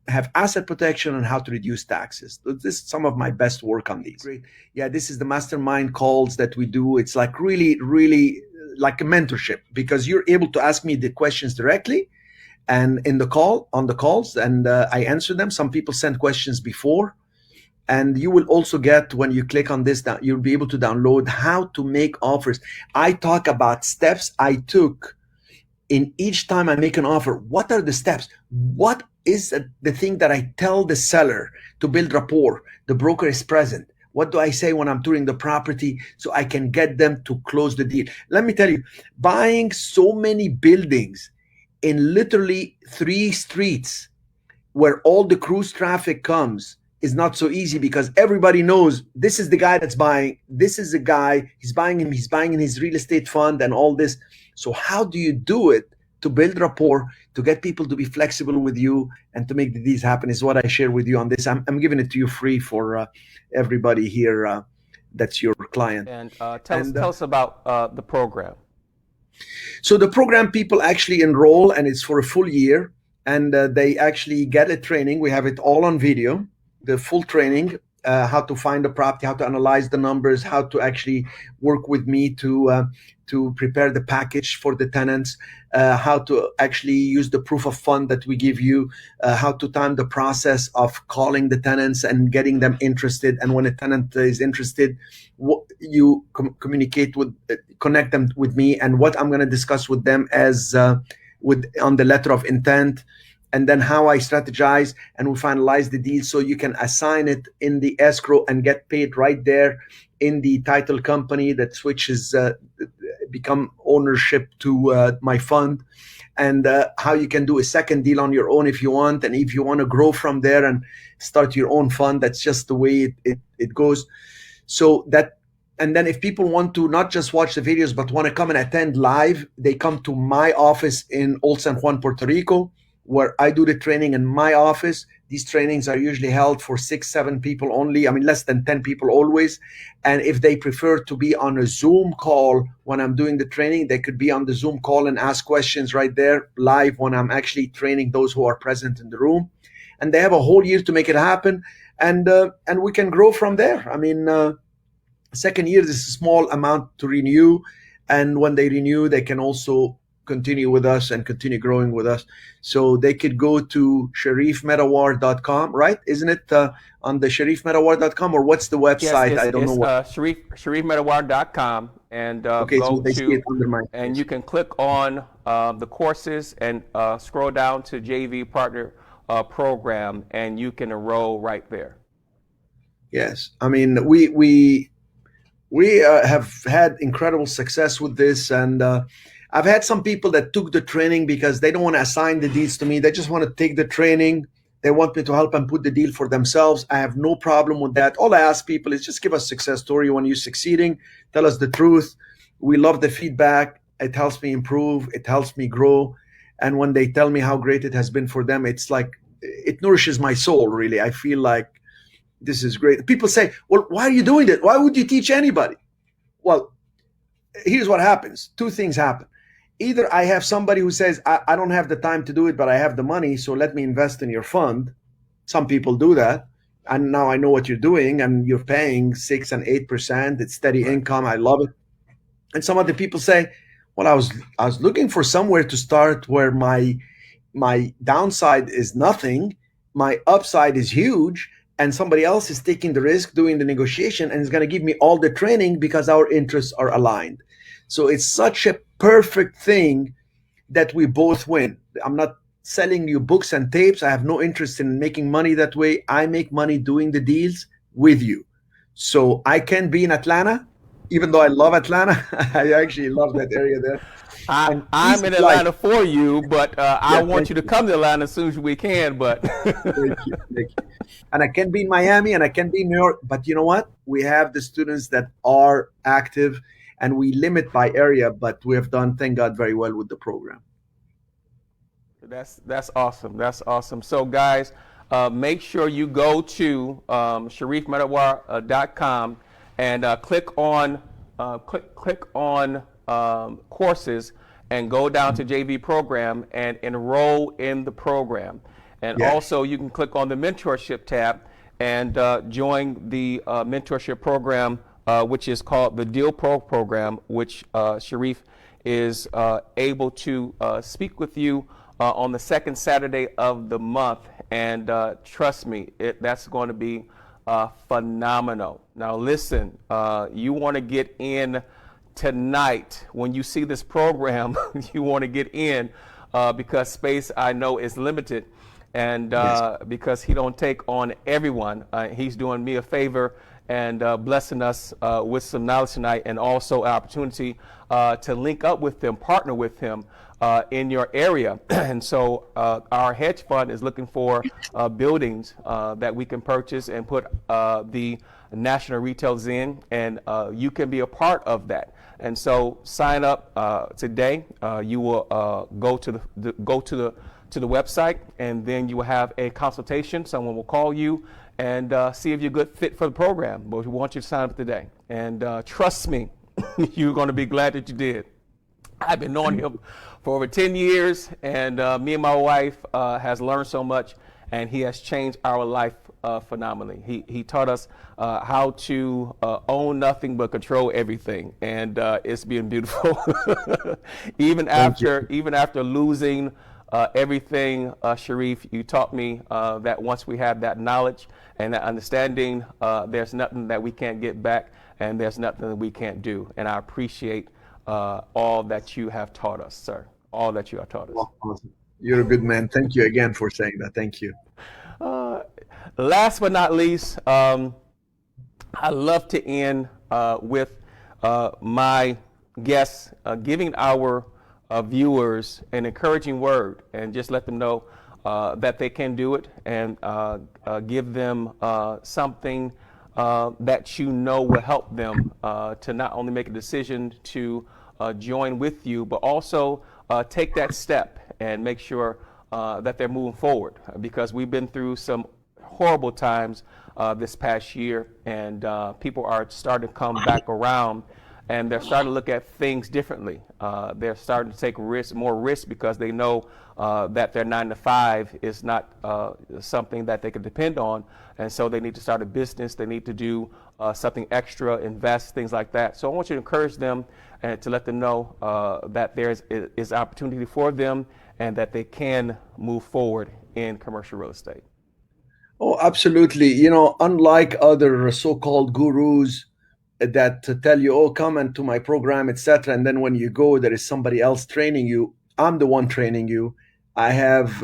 S7: have asset protection, and how to reduce taxes. This is some of my best work on these. Great. Yeah, this is the mastermind calls that we do. It's like really, really like a mentorship because you're able to ask me the questions directly and on the calls, and I answer them. Some people send questions before. And you will also get, when you click on this, you'll be able to download how to make offers. I talk about steps I took in each time I make an offer. What are the steps? What is the thing that I tell the seller to build rapport? The broker is present. What do I say when I'm touring the property so I can get them to close the deal? Let me tell you, buying so many buildings in literally 3 streets where all the cruise traffic comes is not so easy because everybody knows this is the guy that's buying. This is the guy, he's buying in his real estate fund and all this. So how do you do it to build rapport, to get people to be flexible with you and to make the deals happen is what I share with you on this. I'm giving it to you free for everybody here that's your client.
S1: And tell us about the program.
S7: So the program, people actually enroll and it's for a full year and they actually get a training. We have it all on video. The full training, how to find a property, how to analyze the numbers, how to actually work with me to prepare the package for the tenants, how to actually use the proof of fund that we give you, how to time the process of calling the tenants and getting them interested. And when a tenant is interested, you connect them with me and what I'm going to discuss with them on the letter of intent. And then how I strategize and we finalize the deal so you can assign it in the escrow and get paid right there in the title company that switches, become ownership to my fund. And how you can do a second deal on your own if you want. And if you want to grow from there and start your own fund, that's just the way it goes. And then if people want to not just watch the videos, but want to come and attend live, they come to my office in Old San Juan, Puerto Rico, where I do the training in my office. These trainings are usually held for 6-7 people only. I mean, less than 10 people always. And if they prefer to be on a Zoom call when I'm doing the training, they could be on the Zoom call and ask questions right there live when I'm actually training those who are present in the room. And they have a whole year to make it happen. And we can grow from there. I mean, second year, this is a small amount to renew. And when they renew, they can also continue with us and continue growing with us. So they could go to cherifmedawar.com, right? Isn't it on the cherifmedawar.com or what's the website?
S1: Yes,
S7: I don't know what.
S1: cherifmedawar.com and
S7: Okay,
S1: go
S7: so they see it under my
S1: and you can click on the courses and scroll down to JV Partner Program and you can enroll right there.
S7: Yes, I mean we have had incredible success with this, and I've had some people that took the training because they don't want to assign the deals to me. They just want to take the training. They want me to help them put the deal for themselves. I have no problem with that. All I ask people is just give us a success story when you're succeeding. Tell us the truth. We love the feedback. It helps me improve. It helps me grow. And when they tell me how great it has been for them, it's like it nourishes my soul, really. I feel like this is great. People say, well, why are you doing it? Why would you teach anybody? Well, here's what happens. Two things happen. Either I have somebody who says, I don't have the time to do it, but I have the money, so let me invest in your fund. Some people do that. And now I know what you're doing, and you're paying 6 and 8%. It's steady income. I love it. And some other people say, well, I was looking for somewhere to start where my downside is nothing, my upside is huge, and somebody else is taking the risk, doing the negotiation, and is going to give me all the training because our interests are aligned. So it's such a perfect thing that we both win. I'm not selling you books and tapes. I have no interest in making money that way. I make money doing the deals with you. So I can be in Atlanta, even though I love Atlanta. I actually love that area there.
S1: I'm in Atlanta for you, but I want you to come to Atlanta as soon as we can. But
S7: thank you. And I can be in Miami and I can be in New York. But you know what? We have the students that are active, and we limit by area, but we have done, thank God, very well with the program.
S1: That's awesome. That's awesome. So guys, make sure you go to cherifmedawar.com and click on courses and go down to JV program and enroll in the program. And also you can click on the mentorship tab and join the mentorship program, which is called the Deal Pro program, which Cherif is able to speak with you on the second Saturday of the month. And trust me, that's going to be phenomenal. Now listen, you want to get in tonight. When you see this program, you want to get in because space, I know, is limited. And because he don't take on everyone, he's doing me a favor and blessing us with some knowledge tonight, and also an opportunity to link up with them, partner with him in your area. And so our hedge fund is looking for buildings that we can purchase and put the national retails in, and you can be a part of that. And so sign up today. You will go to the website, and then you will have a consultation. Someone will call you and see if you're a good fit for the program. But we want you to sign up today. And trust me, you're going to be glad that you did. I've been knowing him for over 10 years, and me and my wife has learned so much, and he has changed our life phenomenally. He taught us how to own nothing but control everything, and it's been beautiful. even after losing everything, Cherif, you taught me that once we have that knowledge and that understanding, there's nothing that we can't get back, and there's nothing that we can't do. And I appreciate all that you have taught us, sir. All that you have taught us.
S7: Awesome. You're a good man. Thank you again for saying that. Thank you.
S1: Last but not least, I love to end with my guests giving our viewers an encouraging word, and just let them know that they can do it, and give them something that you know will help them to not only make a decision to join with you, but also take that step and make sure that they're moving forward, because we've been through some horrible times this past year, and people are starting to come back around, and they're starting to look at things differently. They're starting to take more risk because they know that their 9-to-5 is not something that they can depend on, and so they need to start a business. They need to do something extra, invest, things like that. So I want you to encourage them and to let them know that there is opportunity for them, and that they can move forward in commercial real estate.
S7: Oh, absolutely. You know, unlike other so-called gurus that tell you, oh, come into my program, etc., and then when you go, there is somebody else training you. I'm the one training you. I have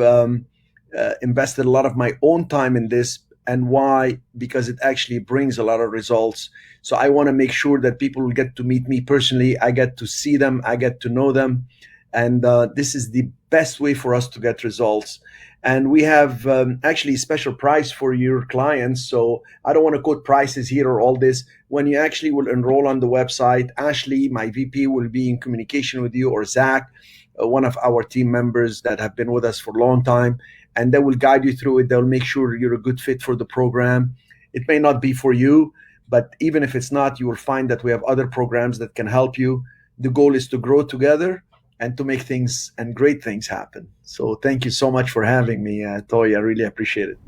S7: invested a lot of my own time in this. And why? Because it actually brings a lot of results. So I want to make sure that people will get to meet me personally. I get to see them. I get to know them. And this is the best way for us to get results. And we have actually a special price for your clients. So I don't want to quote prices here or all this. When you actually will enroll on the website, Ashley, my VP, will be in communication with you, or Zach, one of our team members that have been with us for a long time. And they will guide you through it. They'll make sure you're a good fit for the program. It may not be for you, but even if it's not, you will find that we have other programs that can help you. The goal is to grow together and to make things and great things happen. So thank you so much for having me, Toy. I really appreciate it.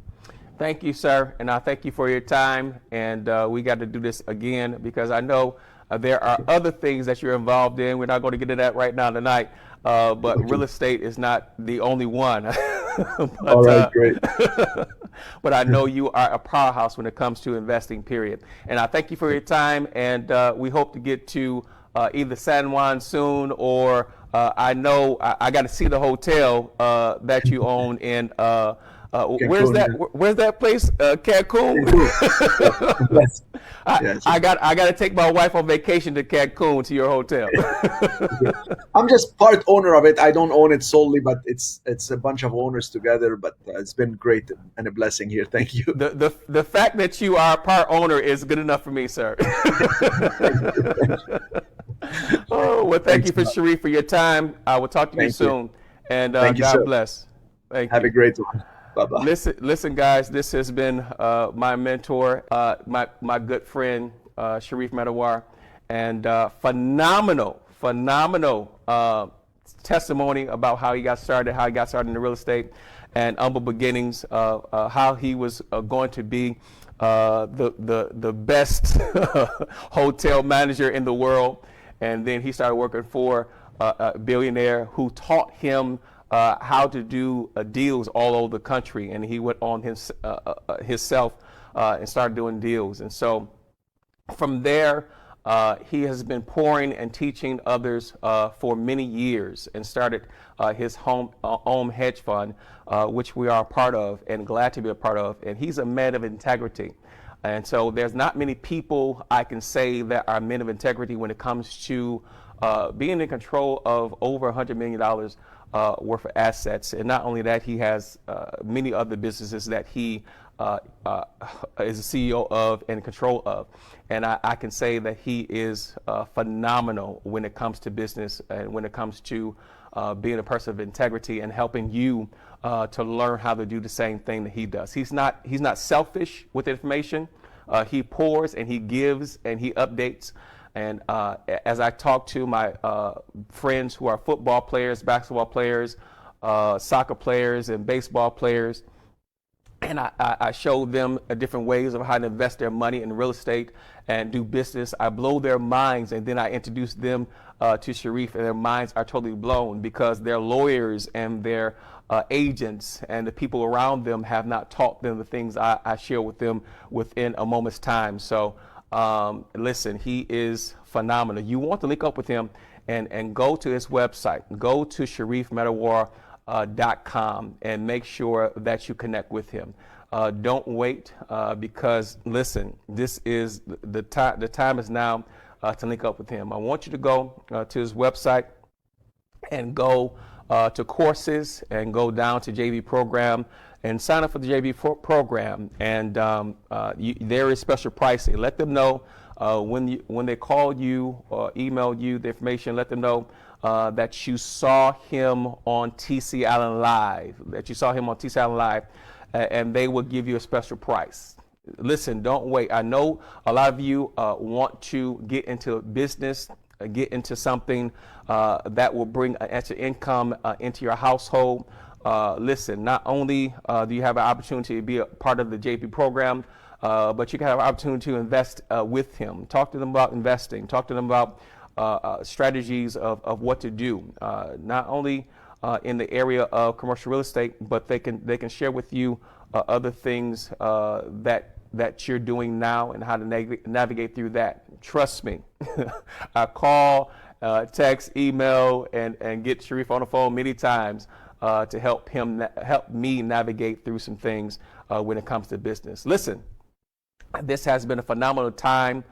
S1: Thank you, sir, and I thank you for your time. And we got to do this again because I know there are other things that you're involved in. We're not going to get into that right now tonight, but real estate is not the only one. But,
S7: all right, great.
S1: But I know you are a powerhouse when it comes to investing, period. And I thank you for your time, and we hope to get to either San Juan soon, or I know I got to see the hotel that you own in where's that? Where's that place? Cancun.
S7: Yes. Yes.
S1: I got to take my wife on vacation to Cancun to your hotel.
S7: I'm just part owner of it. I don't own it solely, but it's a bunch of owners together. But it's been great and a blessing here. Thank you.
S1: The fact that you are a part owner is good enough for me, sir. Oh well, thank you, Cherif, for your time. I will talk to you soon, and God bless. Thank you.
S7: Have a great one. Bye-bye.
S1: Listen, guys. This has been my mentor, my good friend, Cherif Medawar, and phenomenal testimony about how he got started in the real estate, and humble beginnings, how he was going to be the best hotel manager in the world, and then he started working for a billionaire who taught him how to do deals all over the country, and he went on himself and started doing deals. And so from there, he has been pouring and teaching others for many years, and started his own hedge fund, which we are a part of and glad to be a part of. And he's a man of integrity. And so there's not many people I can say that are men of integrity when it comes to being in control of over $100 million worth of assets. And not only that, he has many other businesses that he is a CEO of and in control of. And I can say that he is phenomenal when it comes to business and when it comes to being a person of integrity and helping you to learn how to do the same thing that he does. He's not selfish with information. He pours and he gives and he updates. And as I talk to my friends who are football players, basketball players, soccer players, and baseball players, and I show them different ways of how to invest their money in real estate and do business, I blow their minds, and then I introduce them to Cherif, and their minds are totally blown because their lawyers and their agents and the people around them have not taught them the things I share with them within a moment's time. So listen, he is phenomenal. You want to link up with him and go to his website. Go to cherifmedawar.com and make sure that you connect with him. Don't wait because listen, this is the time. The time is now to link up with him. I want you to go to his website and go to courses and go down to JV program and sign up for the JV program. And there is special pricing. Let them know when they call you or email you the information. Let them know that you saw him on TC Allen Live. And they will give you a special price. Listen, don't wait. I know a lot of you want to get into business, get into something that will bring an extra income into your household. Listen, not only do you have an opportunity to be a part of the JP program, but you can have an opportunity to invest with him. Talk to them about investing. Talk to them about strategies of what to do, not only in the area of commercial real estate, but they can share with you other things that you're doing now and how to navigate through that. Trust me, I call, text, email, and get Cherif on the phone many times to help me navigate through some things when it comes to business. Listen, this has been a phenomenal time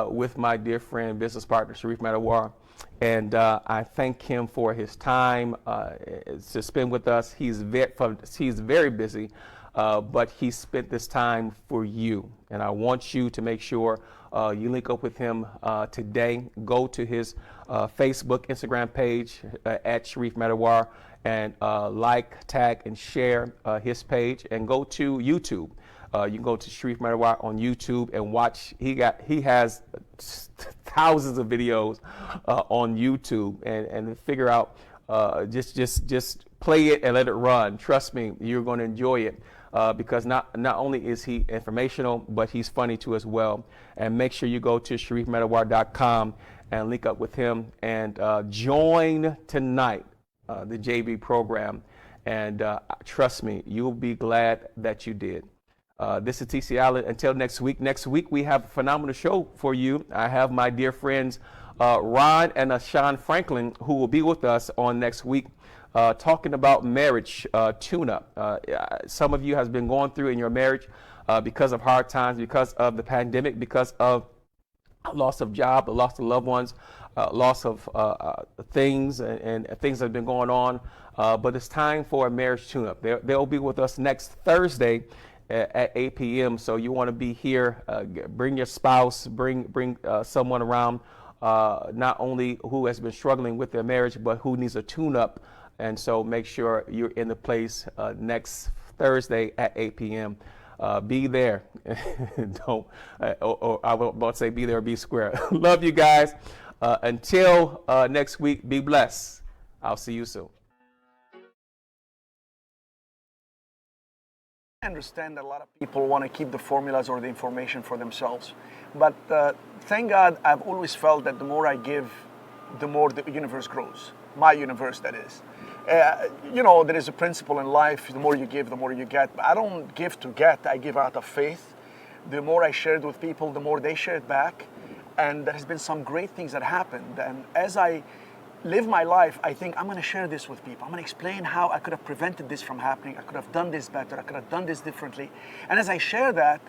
S1: with my dear friend, business partner, Cherif Medawar. And I thank him for his time to spend with us. He's very busy, but he spent this time for you. And I want you to make sure you link up with him today. Go to his Facebook, Instagram page at Cherif Medawar and like, tag, and share his page. And go to YouTube. You can go to Cherif Medawar on YouTube and watch. He has thousands of videos on YouTube, and figure out, just play it and let it run. Trust me, you're going to enjoy it. Because not only is he informational, but he's funny too as well. And make sure you go to CherifMedawar.com and link up with him and join tonight the JV program. And trust me, you'll be glad that you did. This is TC Allen. Until next week. Next week we have a phenomenal show for you. I have my dear friends Ron and Sean Franklin, who will be with us on next week. Talking about marriage tune-up. Some of you has been going through in your marriage because of hard times, because of the pandemic, because of loss of job, loss of loved ones, loss of things and things that have been going on. But it's time for a marriage tune-up. They'll be with us next Thursday at 8 p.m. So you want to be here. Bring your spouse. Bring someone around. Not only who has been struggling with their marriage, but who needs a tune-up. And so make sure you're in the place next Thursday at 8 p.m. Be there. Don't, or I was about to say be there or be square. Love you guys. Until next week, be blessed. I'll see you soon.
S6: I understand that a lot of people want to keep the formulas or the information for themselves. But thank God, I've always felt that the more I give, the more the universe grows. My universe, that is. There is a principle in life, the more you give, the more you get. But I don't give to get, I give out of faith. The more I share it with people, the more they share it back. And there has been some great things that happened. And as I live my life, I think I'm going to share this with people. I'm going to explain how I could have prevented this from happening. I could have done this better. I could have done this differently. And as I share that,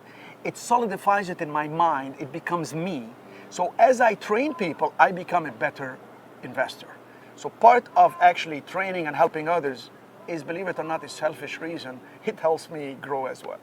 S6: it solidifies it in my mind. It becomes me. So as I train people, I become a better investor. So part of actually training and helping others is, believe it or not, a selfish reason. It helps me grow as well.